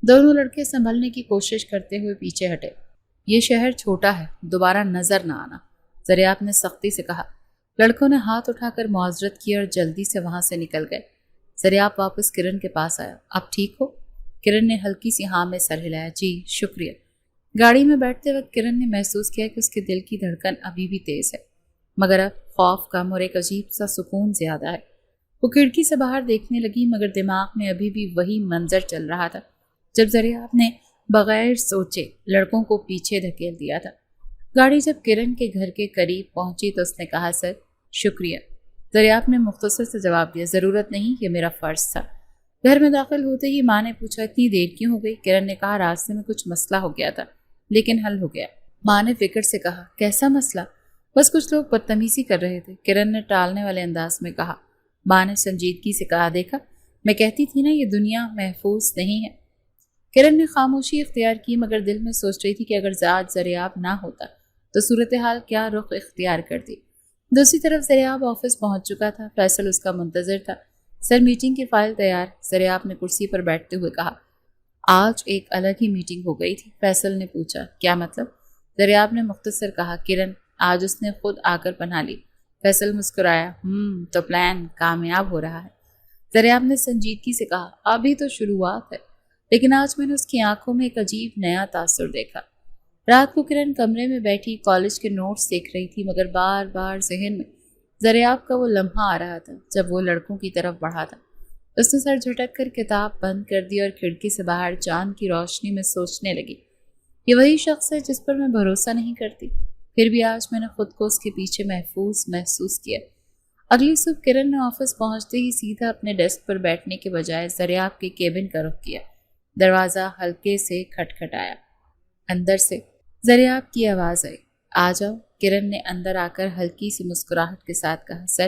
دونوں لڑکے سنبھلنے کی کوشش کرتے ہوئے پیچھے ہٹے۔ یہ شہر چھوٹا ہے، دوبارہ نظر نہ آنا، دریاب نے سختی سے کہا۔ لڑکوں نے ہاتھ اٹھا کر معذرت کی اور جلدی سے وہاں سے نکل گئے۔ دریاب واپس کرن کے پاس آیا۔ اب ٹھیک ہو؟ کرن نے ہلکی سی ہاں میں سر ہلایا۔ جی شکریہ۔ گاڑی میں بیٹھتے وقت کرن نے محسوس کیا کہ اس کے دل کی دھڑکن ابھی بھی تیز ہے، مگر اب خوف کم اور ایک عجیب سا سکون زیادہ ہے۔ وہ کھڑکی سے باہر دیکھنے لگی، مگر دماغ میں ابھی بھی وہی منظر چل رہا تھا جب دریاب نے بغیر سوچے لڑکوں کو پیچھے دھکیل دیا تھا۔ گاڑی جب کرن کے گھر کے قریب پہنچی تو اس نے کہا، سر شکریہ۔ دریاب نے مختصر سے جواب دیا، ضرورت نہیں، یہ میرا فرض تھا۔ گھر میں داخل ہوتے ہی ماں نے پوچھا، اتنی دیر کیوں ہو گئی؟ کرن نے کہا، راستے میں کچھ مسئلہ ہو گیا تھا لیکن حل ہو گیا۔ ماں نے فکر سے کہا، کیسا مسئلہ؟ بس کچھ لوگ بدتمیزی کر رہے تھے، کرن نے ٹالنے والے انداز میں کہا۔ ماں نے سنجیدگی سے کہا، دیکھا میں کہتی تھی نا یہ دنیا محفوظ نہیں ہے۔ کرن نے خاموشی اختیار کی، مگر دل میں سوچ رہی تھی کہ اگر آج دریاب نہ ہوتا تو صورتحال کیا رخ اختیار کرتی۔ دوسری طرف دریاب آفس پہنچ چکا تھا، فیصل اس کا منتظر تھا۔ سر میٹنگ کی فائل تیار، دریاب نے کرسی پر بیٹھتے ہوئے کہا۔ آج ایک الگ ہی میٹنگ ہو گئی تھی، فیصل نے پوچھا۔ کیا مطلب؟ دریاب نے مختصر کہا۔ کرن آج اس نے خود آ کر پناہ لی۔ فیصل مسکرایا، تو پلان کامیاب ہو رہا ہے۔ دریاب نے سنجیدگی سے کہا، ابھی تو شروعات ہے، لیکن آج میں نے اس کی آنکھوں میں ایک عجیب نیا تاثر دیکھا۔ رات کو کرن کمرے میں بیٹھی کالج کے نوٹس دیکھ رہی تھی، مگر بار بار ذہن میں دریاب کا وہ لمحہ آ رہا تھا جب وہ لڑکوں کی طرف بڑھا تھا۔ اس نے سر جھٹک کر کتاب بند کر دی اور کھڑکی سے باہر چاند کی روشنی میں سوچنے لگی، یہ وہی شخص ہے جس پر میں بھروسہ نہیں کرتی، پھر بھی آج میں نے خود کو اس کے پیچھے محفوظ محسوس کیا۔ اگلی صبح کرن نے آفس پہنچتے ہی سیدھا اپنے ڈیسک پر بیٹھنے کے بجائے دریاب کے کیبن کا رخ کیا۔ دروازہ ہلکے سے کھٹکھٹایا۔ اندر سے دریاب کی آواز آئی، آ جاؤ۔ کرن نے اندر آ کر ہلکی سی مسکراہٹ کے ساتھ کہا، سر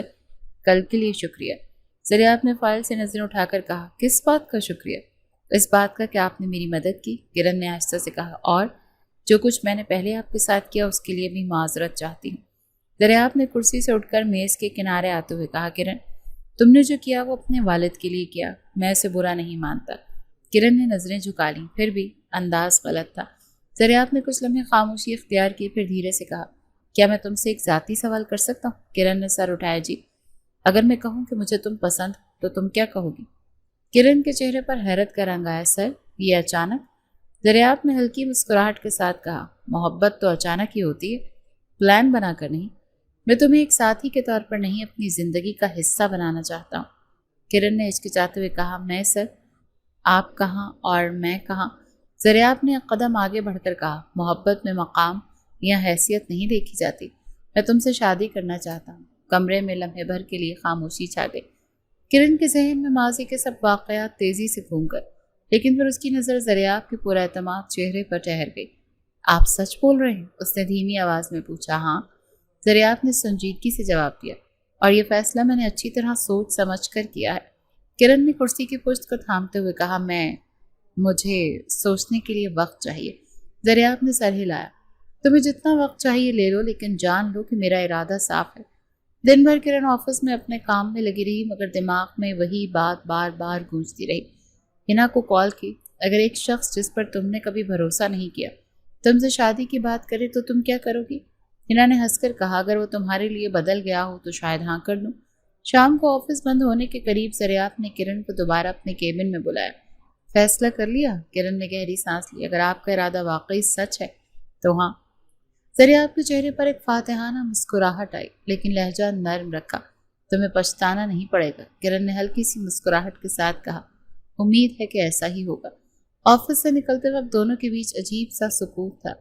کل کے لیے شکریہ۔ دریاب نے فائل سے نظریں اٹھا کر کہا، کس بات کا شکریہ؟ اس بات کا کہ آپ نے میری مدد کی، کرن نے آہستہ سے کہا، اور جو کچھ میں نے پہلے آپ کے ساتھ کیا اس کے لیے بھی معذرت چاہتی ہوں۔ دریاب نے کرسی سے اٹھ کر میز کے کنارے آتے ہوئے کہا، کرن تم نے جو کیا وہ اپنے والد کے لیے کیا، میں اسے برا نہیں مانتا۔ کرن نے نظریں جھکا لیں، پھر بھی انداز غلط تھا۔ دریاب نے کچھ لمحے خاموشی اختیار کی، پھر دھیرے سے کہا، کیا میں تم سے ایک ذاتی سوال کر سکتا ہوں؟ کرن نے سر اٹھایا، جی۔ اگر میں کہوں کہ مجھے تم پسند تو تم کیا کہو گی؟ کرن کے چہرے پر حیرت کا رنگ آیا، سر یہ اچانک؟ دریاب نے ہلکی مسکراہٹ کے ساتھ کہا، محبت تو اچانک ہی ہوتی ہے، پلان بنا کر نہیں۔ میں تمہیں ایک ساتھی کے طور پر نہیں اپنی زندگی کا حصہ بنانا چاہتا ہوں۔ کرن نے ہچکچاتے ہوئے کہا، میں سر آپ کہاں اور میں کہاں؟ دریاب نے ایک قدم آگے بڑھ کر کہا، محبت میں مقام یا حیثیت نہیں دیکھی جاتی، میں تم سے شادی کرنا چاہتا ہوں۔ کمرے میں لمحے بھر کے لیے خاموشی چھا گئی۔ کرن کے ذہن میں ماضی کے سب واقعات تیزی سے گھوم کر، لیکن پھر اس کی نظر دریاب کے پورا اعتماد چہرے پر ٹھہر گئی۔ آپ سچ بول رہے ہیں؟ اس نے دھیمی آواز میں پوچھا۔ ہاں، دریاب نے سنجیدگی سے جواب دیا، اور یہ فیصلہ میں نے اچھی طرح سوچ سمجھ کر کیا ہے۔ کرن نے کرسی کی پشت کو تھامتے ہوئے کہا، مجھے سوچنے کے لیے وقت چاہیے۔ دریاب نے سر ہلایا۔ تمہیں جتنا وقت چاہیے لے لو، لیکن جان لو کہ میرا ارادہ صاف ہے۔ دن بھر کرن آفس میں اپنے کام میں لگی رہی، مگر دماغ میں وہی بات بار بار گونجتی رہی۔ ہنا کو کال کی، اگر ایک شخص جس پر تم نے کبھی بھروسہ نہیں کیا تم سے شادی کی بات کرے تو تم کیا کرو گی؟ ہنا نے ہنس کر کہا، اگر وہ تمہارے لیے بدل گیا ہو تو شاید ہاں کر دوں۔ شام کو آفس بند ہونے کے قریب زریاب نے کرن کو دوبارہ اپنے کیبن میں بلایا۔ فیصلہ کر لیا؟ کرن نے گہری سانس لی۔ اگر آپ کا ارادہ واقعی سچ ہے تو ہاں۔ زریاب کے چہرے پر ایک فاتحانہ مسکراہٹ آئی، لیکن لہجہ نرم رکھا۔ تمہیں پچھتانا نہیں پڑے گا، کرن نے ہلکی سی مسکراہٹ کے ساتھ کہا۔ امید ہے کہ ایسا ہی ہوگا۔ آفس سے نکلتے وقت دونوں کے بیچ عجیب سا سکوت تھا۔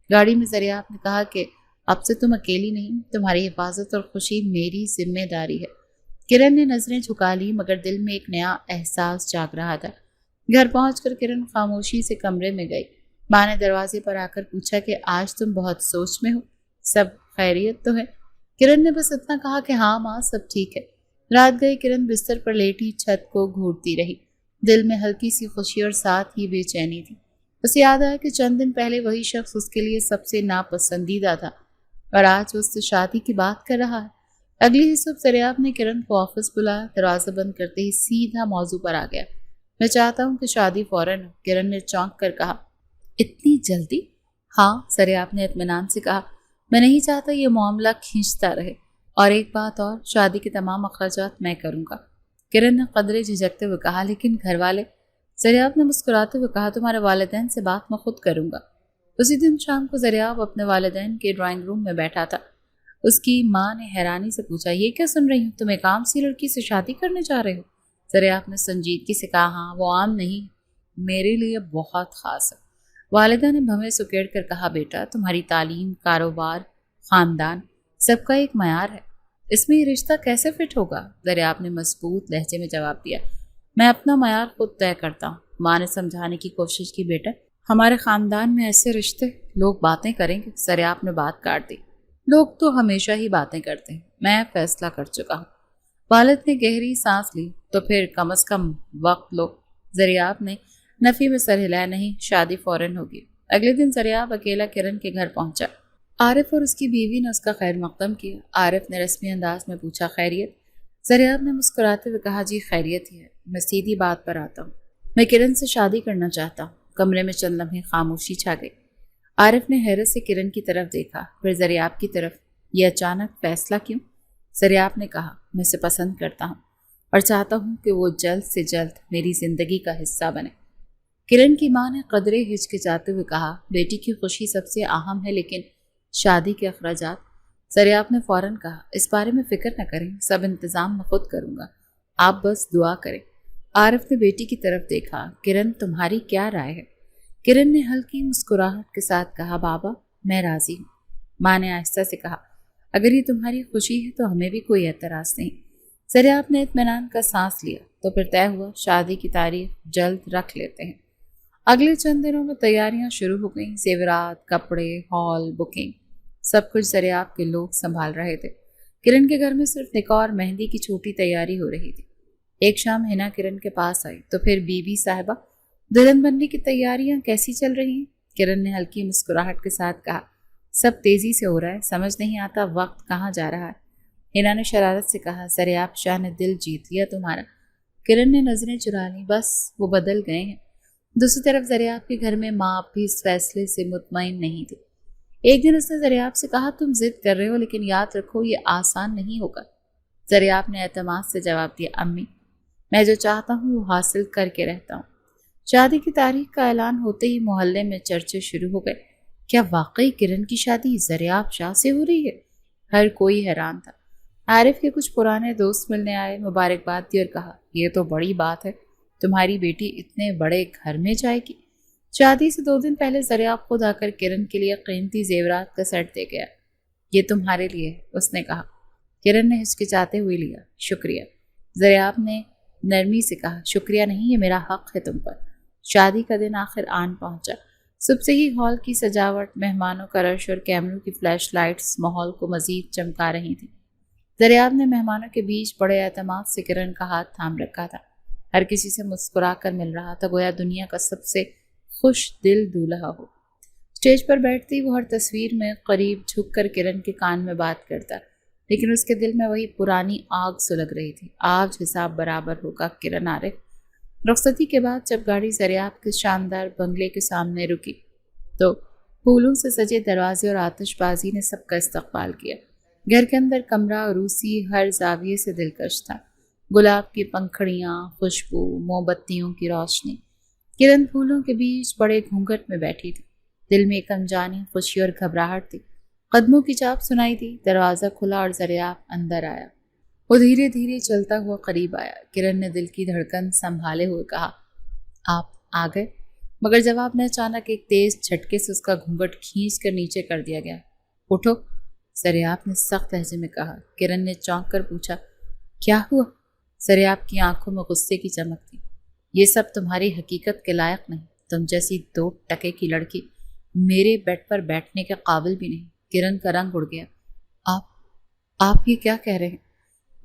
گاڑی میں زریاب نے کہا کہ اب سے تم اکیلی نہیں، تمہاری حفاظت اور خوشی میری ذمہ داری ہے۔ کرن نے نظریں جھکا لی، مگر دل میں ایک نیا احساس جاگ رہا تھا۔ گھر پہنچ کر کرن خاموشی سے کمرے میں گئی۔ ماں نے دروازے پر آ کر پوچھا کہ آج تم بہت سوچ میں ہو، سب خیریت تو ہے؟ کرن نے بس اتنا کہا کہ ہاں ماں، سب ٹھیک ہے۔ رات گئی کرن بستر پر لیٹی چھت کو گھورتی رہی۔ دل میں ہلکی سی خوشی اور ساتھ ہی بے چینی تھی۔ اسے یاد آیا کہ چند دن پہلے وہی شخص اس کے لیے سب سے ناپسندیدہ تھا، اور آج اس سے شادی کی بات کر رہا ہے۔ اگلی ہی صبح زریاب نے کرن کو آفس بلایا۔ دروازہ بند کرتے ہی سیدھا موضوع پر آ گیا۔ میں چاہتا ہوں کہ شادی فوراً ہو، کرن نے چونک کر کہا۔ اتنی جلدی؟ ہاں، زریاب نے اطمینان سے کہا۔ میں نہیں چاہتا یہ معاملہ کھینچتا رہے، اور ایک بات اور، شادی کے تمام اخراجات میں کروں گا۔ کرن نے قدرے جھجکتے ہوئے کہا، لیکن گھر والے؟ زریاب نے مسکراتے ہوئے کہا، تمہارے والدین سے بات میں خود کروں گا۔ اسی دن شام کو زریاب اپنے والدین کے ڈرائنگ روم میں بیٹھا تھا۔ اس کی ماں نے حیرانی سے پوچھا، یہ کیا سن رہی ہوں؟ تم ایک عام سی لڑکی سے شادی کرنے جا رہے ہو؟ زریاب نے سنجیدگی سے کہا، ہاں، وہ عام نہیں، میرے لیے بہت خاص ہے۔ والدہ نے بھویں سکیڑ کر کہا، بیٹا، تمہاری تعلیم، کاروبار، خاندان، سب کا ایک معیار ہے، اس میں یہ رشتہ کیسے فٹ ہوگا؟ زریاب نے مضبوط لہجے میں جواب دیا، میں اپنا معیار خود طے کرتا ہوں۔ ماں نے سمجھانے کی کوشش کی، بیٹا، ہمارے خاندان میں ایسے رشتے لوگ باتیں کریں گے۔ زریاب نے بات کاٹ دی، لوگ تو ہمیشہ ہی باتیں کرتے ہیں، میں فیصلہ کر چکا ہوں۔ والد نے گہری سانس لی، تو پھر کم از کم وقت لو۔ زریاب نے نفی میں سر ہلایا، نہیں، شادی فوراً ہوگی۔ اگلے دن زریاب اکیلا کرن کے گھر پہنچا۔ عارف اور اس کی بیوی نے اس کا خیر مقدم کیا۔ عارف نے رسمی انداز میں پوچھا، خیریت؟ زریاب نے مسکراتے ہوئے کہا، جی خیریت ہی ہے، میں سیدھی بات پر آتا ہوں، میں کرن سے شادی کرنا چاہتا ہوں۔ کمرے میں چند لمحے خاموشی چھا گئی۔ عارف نے حیرت سے کرن کی طرف دیکھا، پھر زریاب کی طرف۔ یہ اچانک فیصلہ کیوں؟ زریاب نے کہا، میں اسے پسند کرتا ہوں اور چاہتا ہوں کہ وہ جلد سے جلد میری زندگی کا حصہ بنے۔ کرن کی ماں نے قدرے ہچکچاتے ہوئے کہا، بیٹی کی خوشی سب سے اہم ہے، لیکن شادی کے اخراجات؟ زریاب نے فوراً کہا، اس بارے میں فکر نہ کریں، سب انتظام میں خود کروں گا، آپ بس دعا کریں۔ عارف نے بیٹی کی طرف دیکھا، کرن تمہاری کیا رائے ہے؟ کرن نے ہلکی مسکراہٹ کے ساتھ کہا، بابا، میں راضی ہوں۔ ماں نے آہستہ سے کہا، اگر یہ تمہاری خوشی ہے تو ہمیں بھی کوئی اعتراض نہیں۔ زریاب نے اطمینان کا سانس لیا، تو پھر طے ہوا، شادی کی تاریخ جلد رکھ لیتے ہیں۔ اگلے چند دنوں میں تیاریاں شروع ہو گئیں، زیورات، کپڑے، ہال، بکنگ، سب کچھ زریاب کے لوگ سنبھال رہے تھے۔ کرن کے گھر میں صرف نکاح اور مہندی کی چھوٹی تیاری ہو رہی تھی۔ ایک شام ہنا کرن کے پاس آئی، تو پھر بی بی صاحبہ، دلہن بننے کی تیاریاں کیسی چل رہی ہیں؟ کرن نے ہلکی مسکراہٹ کے ساتھ کہا، سب تیزی سے ہو رہا ہے، سمجھ نہیں آتا وقت کہاں جا رہا ہے۔ ہنا نے شرارت سے کہا، زریاب شاہ نے دل جیت لیا تمہارا۔ کرن نے نظریں چرا لیں، بس وہ بدل گئے ہیں۔ دوسری طرف زریاب کے گھر میں ماں بھی اس فیصلے سے مطمئن نہیں تھی۔ ایک دن اس نے زریاب سے کہا، تم ضد کر رہے ہو، لیکن یاد رکھو یہ آسان نہیں ہوگا۔ زریاب نے اعتماد سے جواب دیا، امی، میں جو چاہتا ہوں وہ حاصل کر کے رہتا ہوں۔ شادی کی تاریخ کا اعلان ہوتے ہی محلے میں چرچے شروع ہو گئے، کیا واقعی کرن کی شادی زریاب شاہ سے ہو رہی ہے؟ ہر کوئی حیران تھا۔ عارف کے کچھ پرانے دوست ملنے آئے، مبارکباد دی اور کہا، یہ تو بڑی بات ہے، تمہاری بیٹی اتنے بڑے گھر میں جائے گی۔ شادی سے 2 دن پہلے زریاب خود آ کر کرن کے لیے قیمتی زیورات کا سیٹ دے گیا۔ یہ تمہارے لیے، اس نے کہا۔ کرن نے ہچکچاتے ہوئے لیا، شکریہ۔ زریاب نے نرمی سے کہا، شکریہ نہیں، یہ میرا حق ہے تم پر۔ شادی کا دن آخر آن پہنچا۔ صبح سے ہی ہال کی سجاوٹ، مہمانوں کا رش اور کیمروں کی فلیش لائٹس ماحول کو مزید چمکا رہی تھیں۔ زریاب نے مہمانوں کے بیچ بڑے اعتماد سے کرن کا ہاتھ تھام رکھا تھا۔ ہر کسی سے مسکرا کر مل رہا تھا، گویا دنیا کا سب سے خوش دل دولہا ہو۔ اسٹیج پر بیٹھتے ہی وہ ہر تصویر میں قریب جھک کر کرن کے کان میں بات کرتا، لیکن اس کے دل میں وہی پرانی آگ سلگ رہی تھی۔ آج حساب برابر ہوگا کرن عارف۔ رخصتی کے بعد جب گاڑی زریاب کے شاندار بنگلے کے سامنے رکی تو پھولوں سے سجے دروازے اور آتش بازی نے سب کا استقبال کیا۔ گھر کے اندر کمرہ عروسی ہر زاویے سے دلکش تھا۔ گلاب کی پنکھڑیاں، خوشبو، موم بتیوں کی روشنی۔ کرن پھولوں کے بیچ بڑے گھونگھٹ میں بیٹھی تھی۔ دل میں ایک انجانی خوشی اور گھبراہٹ تھی۔ قدموں کی چاپ سنائی دی، دروازہ کھلا اور زریاب اندر آیا۔ وہ دھیرے دھیرے چلتا ہوا قریب آیا۔ کرن نے دل کی دھڑکن سنبھالے ہوئے کہا، آپ آ گئے؟ مگر جواب میں اچانک ایک تیز جھٹکے سے اس کا گھونگھٹ کھینچ کر نیچے کر دیا گیا۔ اٹھو، زریاب نے سخت لہجے میں کہا۔ کرن نے چونک کر پوچھا، کیا ہوا؟ زریاب کی آنکھوں میں غصے کی چمک تھی۔ یہ سب تمہاری حقیقت کے لائق نہیں۔ تم جیسی 2 ٹکے کی لڑکی میرے بیڈ پر بیٹھنے کے قابل بھی نہیں۔ کرن کا رنگ اڑ گیا۔ آپ یہ کیا کہہ رہے ہیں؟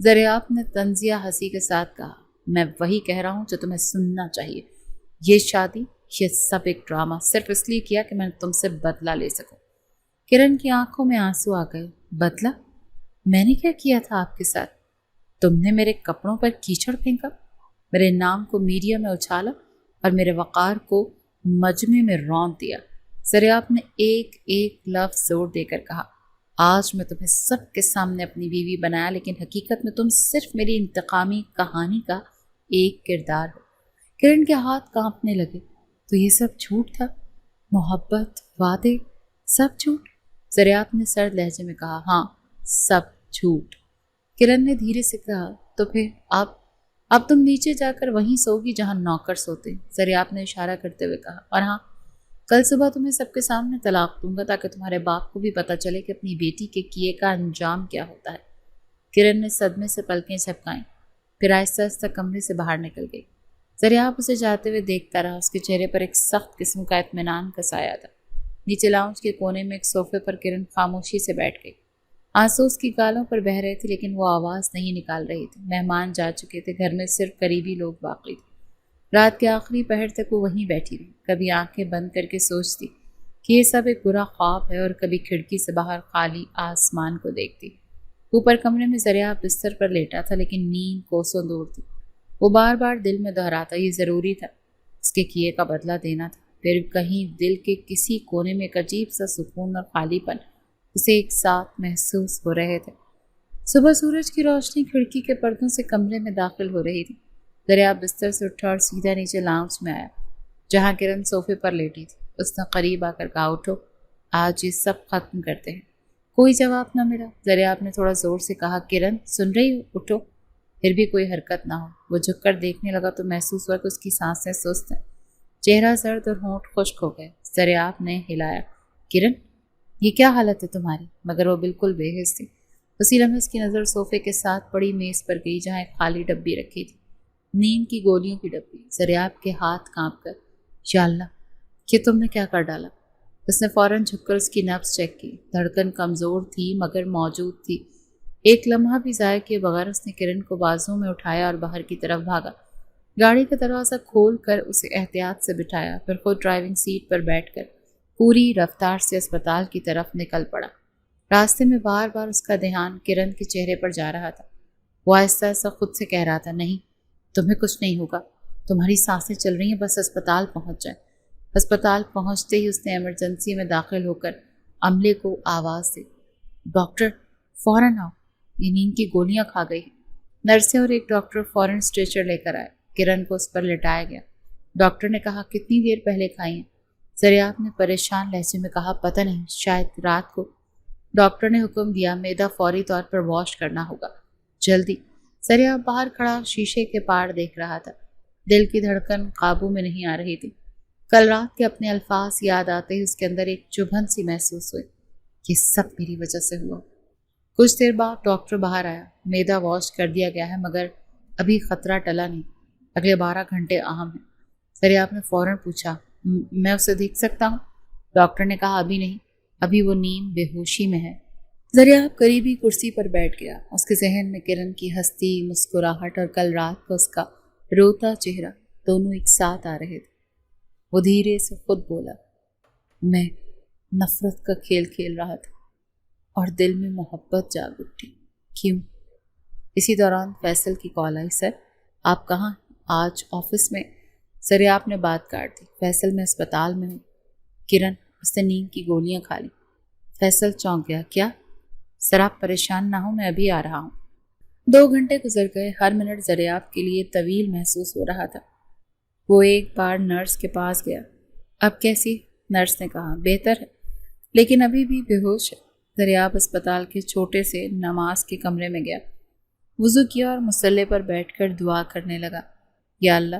زریاب نے طنزیہ ہنسی کے ساتھ کہا، میں وہی کہہ رہا ہوں جو تمہیں سننا چاہیے۔ یہ شادی، یہ سب ایک ڈرامہ صرف اس لیے کیا کہ میں تم سے بدلہ لے سکوں۔ کرن کی آنکھوں میں آنسو آ گئے۔ بدلہ؟ میں نے کیا کیا تھا آپ کے ساتھ؟ تم نے میرے کپڑوں پر کیچڑ پھینکا، میرے نام کو میڈیا میں اچھالا اور میرے وقار کو مجمع میں رونق دیا۔ زریاب نے ایک ایک لفظ زور دے کر کہا، آج میں تمہیں سب کے سامنے اپنی بیوی بنایا، لیکن حقیقت میں تم صرف میری انتقامی کہانی کا ایک کردار ہو۔ کرن کے ہاتھ کانپنے لگے۔ تو یہ سب جھوٹ تھا؟ محبت، وعدے، سب جھوٹ؟ زریاب نے سرد لہجے میں کہا، ہاں سب جھوٹ۔ کرن نے دھیرے سے کہا، تو پھر اب تم نیچے جا کر وہیں سوگی جہاں نوکر سوتے۔ زریاب نے اشارہ کرتے ہوئے کہا، اور ہاں، کل صبح تمہیں سب کے سامنے طلاق دوں گا تاکہ تمہارے باپ کو بھی پتہ چلے کہ اپنی بیٹی کے کیے کا انجام کیا ہوتا ہے۔ کرن نے صدمے سے پلکیں جھپکائیں، پھر آہستہ آہستہ کمرے سے باہر نکل گئی۔ زریاب اسے جاتے ہوئے دیکھتا رہا۔ اس کے چہرے پر ایک سخت قسم کا اطمینان کا سایہ تھا۔ نیچے لاؤنج کے کونے میں ایک صوفے پر کرن خاموشی سے بیٹھ گئی۔ آنسو اس کی گالوں پر بہہ رہے تھے، لیکن وہ آواز نہیں نکال رہی تھی۔ مہمان جا چکے تھے، گھر میں صرف قریبی لوگ باقی تھے۔ رات کے آخری پہر تک وہ وہیں بیٹھی رہی، کبھی آنکھیں بند کر کے سوچتی کہ یہ سب ایک برا خواب ہے، اور کبھی کھڑکی سے باہر خالی آسمان کو دیکھتی۔ اوپر کمرے میں زریاب بستر پر لیٹا تھا، لیکن نیند کوسوں دور تھی۔ وہ بار بار دل میں دہراتا، یہ ضروری تھا، اس کے کیے کا بدلہ دینا تھا۔ پھر کہیں دل کے کسی کونے میں ایک عجیب سا سکون اور خالی پن اسے ایک ساتھ محسوس ہو رہے تھے۔ صبح سورج کی روشنی کھڑکی کے پردوں سے کمرے میں داخل ہو رہی تھی۔ زریاب بستر سے اٹھا اور سیدھا نیچے لاؤنج میں آیا جہاں کرن صوفے پر لیٹی تھی۔ اس نے قریب آ کر کہا، اٹھو، آج یہ سب ختم کرتے ہیں۔ کوئی جواب نہ ملا۔ زریاب نے تھوڑا زور سے کہا، کرن سن رہی ہو؟ اٹھو۔ پھر بھی کوئی حرکت نہ ہو۔ وہ جھک کر دیکھنے لگا تو محسوس ہوا کہ اس کی سانسیں سست ہیں، چہرہ زرد اور ہونٹ خشک ہو گئے۔ زریاب نے ہلایا، کرن یہ کیا حالت ہے تمہاری؟ مگر وہ بالکل بے حس تھی۔ اسی لمحے اس کی نظر صوفے کے ساتھ پڑی میز پر گئی جہاں ایک خالی ڈبی رکھی تھی، نیند کی گولیوں کی ڈبی۔ زریاب کے ہاتھ کانپ کر، یا اللہ، یہ تم نے کیا کر ڈالا؟ اس نے فوراً جھک کر اس کی نبض چیک کی۔ دھڑکن کمزور تھی مگر موجود تھی۔ ایک لمحہ بھی ضائع کیے بغیر اس نے کرن کو بازو میں اٹھایا اور باہر کی طرف بھاگا۔ گاڑی کا دروازہ کھول کر اسے احتیاط سے بٹھایا، پھر خود ڈرائیونگ سیٹ پر بیٹھ کر پوری رفتار سے اسپتال کی طرف نکل پڑا۔ راستے میں بار بار اس کا دھیان کرن کے چہرے پر جا رہا تھا۔ وہ آہستہ آہستہ خود سے کہہ رہا تھا، نہیں، تمہیں کچھ نہیں ہوگا، تمہاری سانسیں چل رہی ہیں، بس اسپتال پہنچ جائے۔ اسپتال پہنچتے ہی اس نے ایمرجنسی میں داخل ہو کر عملے کو آواز دی، ڈاکٹر فوراً آؤ، یہ نیند کی گولیاں کھا گئی ہیں۔ نرسیں اور ایک ڈاکٹر فوراً اسٹریچر لے کر آئے۔ کرن کو اس پر لٹایا گیا۔ ڈاکٹر نے کہا، کتنی دیر پہلے کھائی ہیں؟ زریاب نے پریشان لہجے میں کہا، پتہ نہیں، شاید رات کو۔ ڈاکٹر نے حکم دیا، معدہ فوری طور پر واش کرنا ہوگا، جلدی۔ زریاب باہر کھڑا شیشے کے پار دیکھ رہا تھا۔ دل کی دھڑکن قابو میں نہیں آ رہی تھی۔ کل رات کے اپنے الفاظ یاد آتے ہی اس کے اندر ایک چبھن سی محسوس ہوئی، یہ سب میری وجہ سے ہوا۔ کچھ دیر بعد ڈاکٹر باہر آیا، معدہ واش کر دیا گیا ہے مگر ابھی خطرہ ٹلا نہیں، اگلے 12 گھنٹے اہم ہیں۔ زریاب نے فوراً پوچھا، میں اسے دیکھ سکتا ہوں؟ ڈاکٹر نے کہا، ابھی نہیں، ابھی وہ نیم بے ہوشی میں ہے۔ زریاب قریبی کرسی پر بیٹھ گیا۔ اس کے ذہن میں کرن کی ہستی، مسکراہٹ اور کل رات کا اس کا روتا چہرہ دونوں ایک ساتھ آ رہے تھے۔ وہ دھیرے سے خود بولا، نفرت کا کھیل کھیل رہا تھا اور دل میں محبت جاگ اٹھی۔ کیوں؟ اسی دوران فیصل کی کال آئی۔ سر آپ کہاں؟ آج آفس میں۔ زریاب نے بات کاٹ دی۔ فیصل میں اسپتال میں ہوں۔ کرن، اس نے نیند کی گولیاں کھا لی۔ فیصل چونک گیا۔ کیا؟ سر آپ پریشان نہ ہوں، میں ابھی آ رہا ہوں۔ 2 گھنٹے گزر گئے۔ ہر منٹ زریاب کے لیے طویل محسوس ہو رہا تھا۔ وہ ایک بار نرس کے پاس گیا۔ اب کیسی؟ نرس نے کہا بہتر ہے، لیکن ابھی بھی بے ہوش ہے۔ زریاب اسپتال کے چھوٹے سے نماز کے کمرے میں گیا، وضو کیا اور مصلی پر بیٹھ کر دعا کرنے لگا۔ یا اللہ،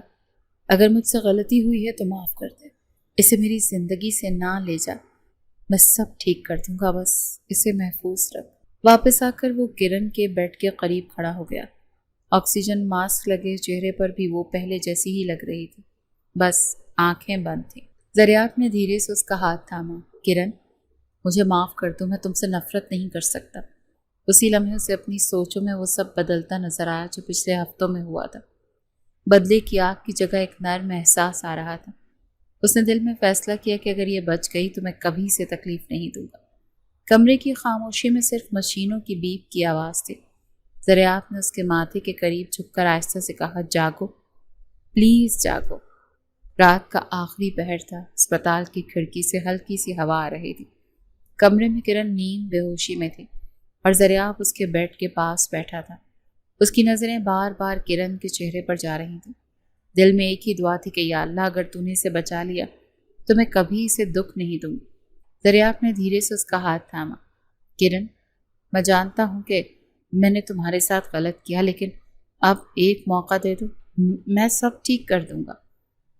اگر مجھ سے غلطی ہوئی ہے تو معاف کر دے، اسے میری زندگی سے نہ لے جا، میں سب ٹھیک کر دوں گا، بس اسے محفوظ رکھ۔ واپس آ کر وہ کرن کے بیڈ کے قریب کھڑا ہو گیا۔ آکسیجن ماسک لگے چہرے پر بھی وہ پہلے جیسی ہی لگ رہی تھی، بس آنکھیں بند تھیں۔ زریاب نے دھیرے سے اس کا ہاتھ تھاما۔ کرن، مجھے معاف کر دو، میں تم سے نفرت نہیں کر سکتا۔ اسی لمحے سے اپنی سوچوں میں وہ سب بدلتا نظر آیا جو پچھلے ہفتوں میں ہوا تھا۔ بدلے کی آگ کی جگہ ایک نرم احساس آ رہا تھا۔ اس نے دل میں فیصلہ کیا کہ اگر یہ بچ گئی تو میں کبھی سے تکلیف نہیں دوں گا۔ کمرے کی خاموشی میں صرف مشینوں کی بیپ کی آواز تھی۔ زریاب نے اس کے ماتھے کے قریب جھک کر آہستہ سے کہا جاگو، پلیز جاگو۔ رات کا آخری پہر تھا۔ اسپتال کی کھڑکی سے ہلکی سی ہوا آ رہی تھی۔ کمرے میں کرن نیند بے ہوشی میں تھی اور زریاب اس کے بیڈ کے پاس بیٹھا تھا۔ اس کی نظریں بار بار کرن کے چہرے پر جا رہی تھیں۔ دل میں ایک ہی دعا تھی کہ یا اللہ، اگر تو نے اسے بچا لیا تو میں کبھی اسے دکھ نہیں دوں گی۔ زریاب نے دھیرے سے اس کا ہاتھ تھاما۔ کرن، میں جانتا ہوں کہ میں نے تمہارے ساتھ غلط کیا، لیکن اب ایک موقع دے دو، میں سب ٹھیک کر دوں گا۔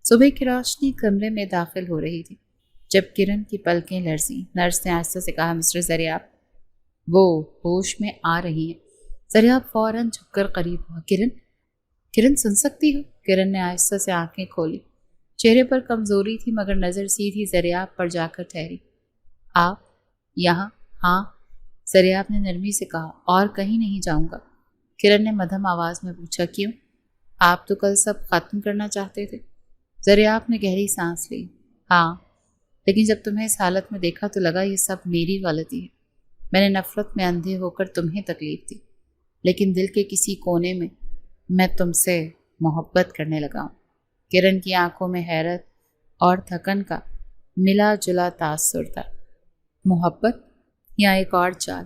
صبح کی روشنی کمرے میں داخل ہو رہی تھی جب کرن کی پلکیں لرزیں۔ نرس نے آہستہ سے کہا مسٹر زریاب، وہ ہوش میں آ رہی ہیں۔ زریاب فوراً جھک کر قریب ہوا۔ کرن سن سکتی ہو؟ کرن نے آہستہ سے آنکھیں کھولی۔ چہرے پر کمزوری تھی مگر نظر سیدھی زریاب پر جا کر ٹھہری۔ آپ یہاں؟ ہاں، زریاب نے نرمی سے کہا، اور کہیں نہیں جاؤں گا۔ کرن نے مدھم آواز میں پوچھا کیوں؟ آپ تو کل سب ختم کرنا چاہتے تھے۔ زریاب نے گہری سانس لی۔ ہاں، لیکن جب تمہیں اس حالت میں دیکھا تو لگا یہ سب میری غلطی ہے۔ میں نے نفرت میں اندھے ہو کر تمہیں تکلیف دی، لیکن دل کے کسی کونے میں تم سے محبت کرنے لگا ہوں۔ کرن کی آنکھوں میں حیرت اور تھکن کا ملا جلا تاثر تھا۔ محبت یا ایک اور چال؟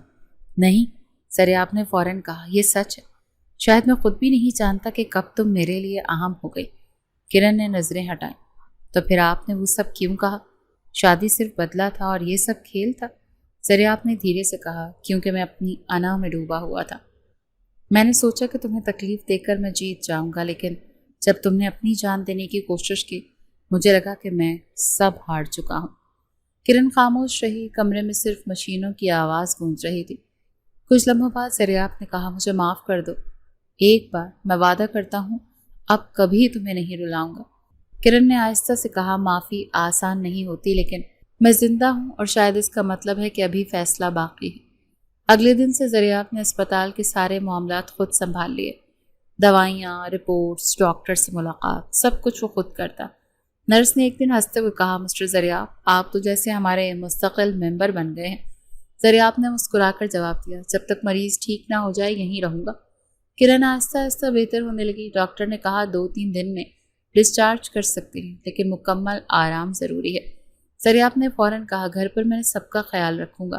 نہیں، زریاب نے فوراً کہا، یہ سچ ہے۔ شاید میں خود بھی نہیں جانتا کہ کب تم میرے لیے اہم ہو گئی۔ کرن نے نظریں ہٹائیں۔ تو پھر آپ نے وہ سب کیوں کہا؟ شادی صرف بدلہ تھا اور یہ سب کھیل تھا؟ زریاب نے دھیرے سے کہا، کیونکہ میں اپنی انا میں ڈوبا ہوا تھا۔ میں نے سوچا کہ تمہیں تکلیف دے کر میں جیت جاؤں گا، لیکن جب تم نے اپنی جان دینے کی کوشش کی مجھے لگا کہ میں سب ہار چکا ہوں۔ کرن خاموش رہی۔ کمرے میں صرف مشینوں کی آواز گونج رہی تھی۔ کچھ لمحوں بعد زریاب نے کہا، مجھے معاف کر دو، ایک بار، میں وعدہ کرتا ہوں اب کبھی تمہیں نہیں رلاؤں گا۔ کرن نے آہستہ سے کہا، معافی آسان نہیں ہوتی، لیکن میں زندہ ہوں اور شاید اس کا مطلب ہے کہ ابھی فیصلہ باقی ہے۔ اگلے دن سے زریاب نے اسپتال کے سارے معاملات خود سنبھال لیے۔ دوائیاں، رپورٹس، ڈاکٹر سے ملاقات، سب کچھ وہ خود کرتا۔ نرس نے ایک دن ہنستے ہوئے کہا، مسٹر زریاب، آپ تو جیسے ہمارے مستقل ممبر بن گئے ہیں۔ زریاب نے مسکرا کر جواب دیا، جب تک مریض ٹھیک نہ ہو جائے یہیں رہوں گا۔ کرن آہستہ آہستہ بہتر ہونے لگی۔ ڈاکٹر نے کہا 2-3 دن میں ڈسچارج کر سکتے ہیں، لیکن مکمل آرام ضروری ہے۔ زریاب نے فوراً کہا، گھر پر میں سب کا خیال رکھوں گا۔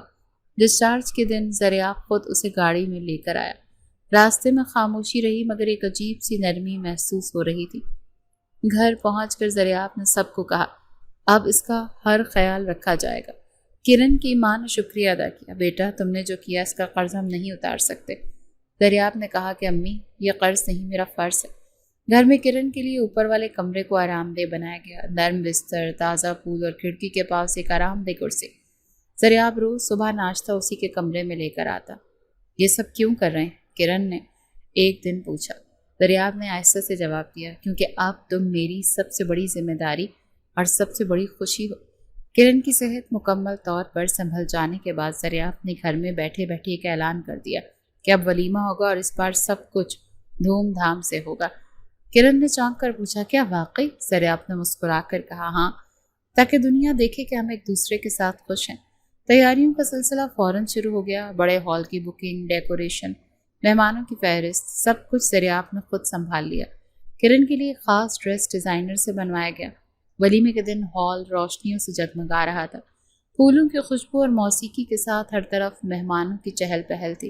ڈسچارج کے دن زریاب خود اسے گاڑی میں لے کر آیا۔ راستے میں خاموشی رہی مگر ایک عجیب سی نرمی محسوس ہو رہی تھی۔ گھر پہنچ کر زریاب نے سب کو کہا، اب اس کا ہر خیال رکھا جائے گا۔ کرن کی ماں نے شکریہ ادا کیا، بیٹا تم نے جو کیا اس کا قرض ہم نہیں اتار سکتے۔ زریاب نے کہا کہ امی، یہ قرض نہیں، میرا فرض ہے۔ گھر میں کرن کے لیے اوپر والے کمرے کو آرام دہ بنایا گیا۔ نرم بستر، تازہ پھول اور کھڑکی کے پاس ایک آرام دہ کرسی۔ زریاب روز صبح ناشتہ اسی کے کمرے میں لے کر آتا۔ یہ سب کیوں کر رہے ہیں؟ کرن نے ایک دن پوچھا۔ زریاب نے آہستہ سے جواب دیا، کیونکہ اب تم میری سب سے بڑی ذمہ داری اور سب سے بڑی خوشی ہو۔ کرن کی صحت مکمل طور پر سنبھل جانے کے بعد زریاب نے گھر میں بیٹھے بیٹھے ایک اعلان کر دیا کہ اب ولیمہ ہوگا اور اس بار سب کچھ دھوم دھام سے ہوگا۔ کرن نے چونک کر پوچھا، کیا واقعی؟ زریاب نے مسکرا کر کہا، ہاں، تاکہ دنیا دیکھے کہ ہم ایک دوسرے کے ساتھ خوش ہیں۔ تیاریوں کا سلسلہ فوراً شروع ہو گیا۔ بڑے ہال کی بکنگ، ڈیکوریشن، مہمانوں کی فہرست، سب کچھ دریافت نے خود سنبھال لیا۔ کرن کے لیے خاص ڈریس ڈیزائنر سے بنوایا گیا۔ ولیمے کے دن ہال روشنیوں سے جگمگا رہا تھا۔ پھولوں کی خوشبو اور موسیقی کے ساتھ ہر طرف مہمانوں کی چہل پہل تھی۔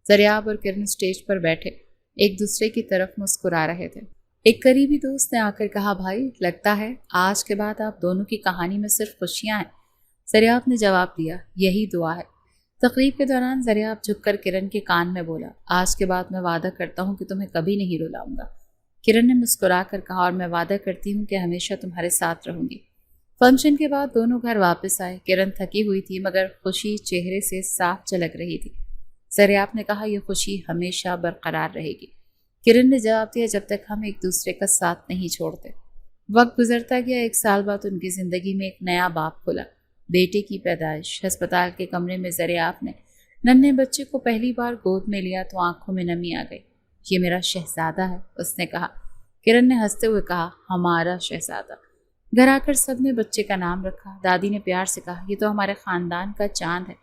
زریاب اور کرن اسٹیج پر بیٹھے ایک دوسرے کی طرف مسکرا رہے تھے۔ ایک قریبی دوست نے آ کر کہا، بھائی لگتا ہے آج کے بعد آپ دونوں کی کہانی میں صرف خوشیاں ہیں۔ زریاب نے جواب دیا، یہی دعا ہے۔ تقریب کے دوران زریاب جھک کر کرن کے کان میں بولا، آج کے بعد میں وعدہ کرتا ہوں کہ تمہیں کبھی نہیں رلاؤں گا۔ کرن نے مسکرا کر کہا، اور میں وعدہ کرتی ہوں کہ ہمیشہ تمہارے ساتھ رہوں گی۔ فنکشن کے بعد دونوں گھر واپس آئے۔ کرن تھکی ہوئی تھی مگر خوشی چہرے سے صاف جھلک رہی تھی۔ زریاب نے کہا، یہ خوشی ہمیشہ برقرار رہے گی۔ کرن نے جواب دیا، جب تک ہم ایک دوسرے کا ساتھ نہیں چھوڑتے۔ وقت گزرتا گیا۔ 1 سال بعد ان کی زندگی میں ایک نیا باب کھلا، بیٹے کی پیدائش۔ ہسپتال کے کمرے میں زریاب نے ننھے بچے کو پہلی بار گود میں لیا تو آنکھوں میں نمی آ گئی۔ یہ میرا شہزادہ ہے، اس نے کہا۔ کرن نے ہنستے ہوئے کہا، ہمارا شہزادہ۔ گھر آ کر سب نے بچے کا نام رکھا۔ دادی نے پیار سے کہا، یہ تو ہمارے خاندان کا چاند ہے۔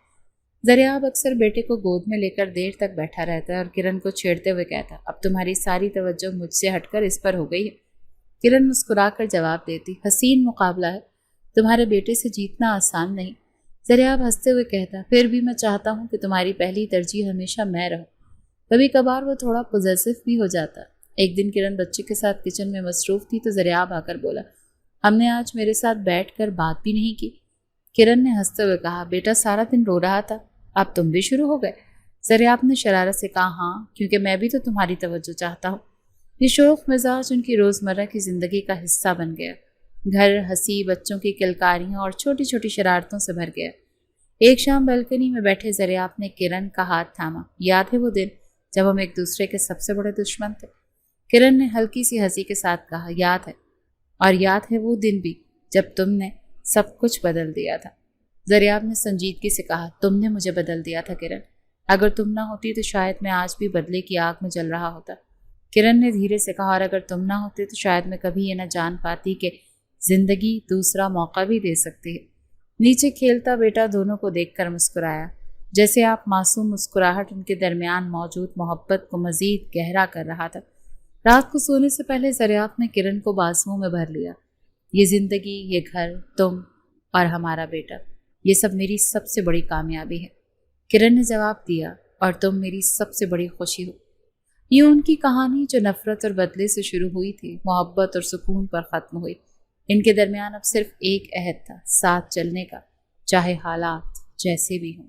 زریاب اکثر بیٹے کو گود میں لے کر دیر تک بیٹھا رہتا ہے اور کرن کو چھیڑتے ہوئے کہتا، اب تمہاری ساری توجہ مجھ سے ہٹ کر اس پر ہو گئی ہے۔ کرن مسکرا کر جواب دیتی، حسین مقابلہ ہے، تمہارے بیٹے سے جیتنا آسان نہیں۔ زریاب ہنستے ہوئے کہتا، پھر بھی میں چاہتا ہوں کہ تمہاری پہلی ترجیح ہمیشہ میں رہوں۔ کبھی کبھار وہ تھوڑا پوزیسو بھی ہو جاتا۔ ایک دن کرن بچے کے ساتھ کچن میں مصروف تھی تو زریاب آ کر بولا، ہم نے آج میرے ساتھ بیٹھ کر بات بھی نہیں کی۔ کرن نے ہنستے ہوئے کہا، بیٹا سارا دن رو رہا تھا، اب تم بھی شروع ہو گئے۔ زریاب نے شرارت سے کہا، ہاں کیونکہ میں بھی تو تمہاری توجہ چاہتا ہوں۔ یہ شوخ مزاج ان کی روزمرہ کی زندگی کا حصہ بن گیا۔ گھر ہنسی، بچوں کی کلکاریاں اور چھوٹی چھوٹی شرارتوں سے بھر گیا۔ ایک شام بالکنی میں بیٹھے زریاب نے کرن کا ہاتھ تھاما۔ یاد ہے وہ دن جب ہم ایک دوسرے کے سب سے بڑے دشمن تھے؟ کرن نے ہلکی سی ہنسی کے ساتھ کہا، یاد ہے، اور یاد ہے وہ دن بھی جب تم نے سب کچھ بدل دیا تھا۔ زریاب نے سنجیدگی سے کہا، تم نے مجھے بدل دیا تھا کرن، اگر تم نہ ہوتی تو شاید میں آج بھی بدلے کی آگ میں جل رہا ہوتا۔ کرن نے دھیرے سے کہا، اور اگر تم نہ ہوتے تو شاید میں کبھی یہ نہ جان پاتی کہ زندگی دوسرا موقع بھی دے سکتی ہے۔ نیچے کھیلتا بیٹا دونوں کو دیکھ کر مسکرایا، جیسے آپ معصوم مسکراہٹ ان کے درمیان موجود محبت کو مزید گہرا کر رہا تھا۔ رات کو سونے سے پہلے زریاب نے کرن کو بازوؤں میں بھر لیا۔ یہ زندگی، یہ گھر، تم اور ہمارا بیٹا، یہ سب میری سب سے بڑی کامیابی ہے۔ کرن نے جواب دیا، اور تم میری سب سے بڑی خوشی ہو۔ یہ ان کی کہانی جو نفرت اور بدلے سے شروع ہوئی تھی، محبت اور سکون پر ختم ہوئی۔ ان کے درمیان اب صرف ایک عہد تھا، ساتھ چلنے کا، چاہے حالات جیسے بھی ہوں۔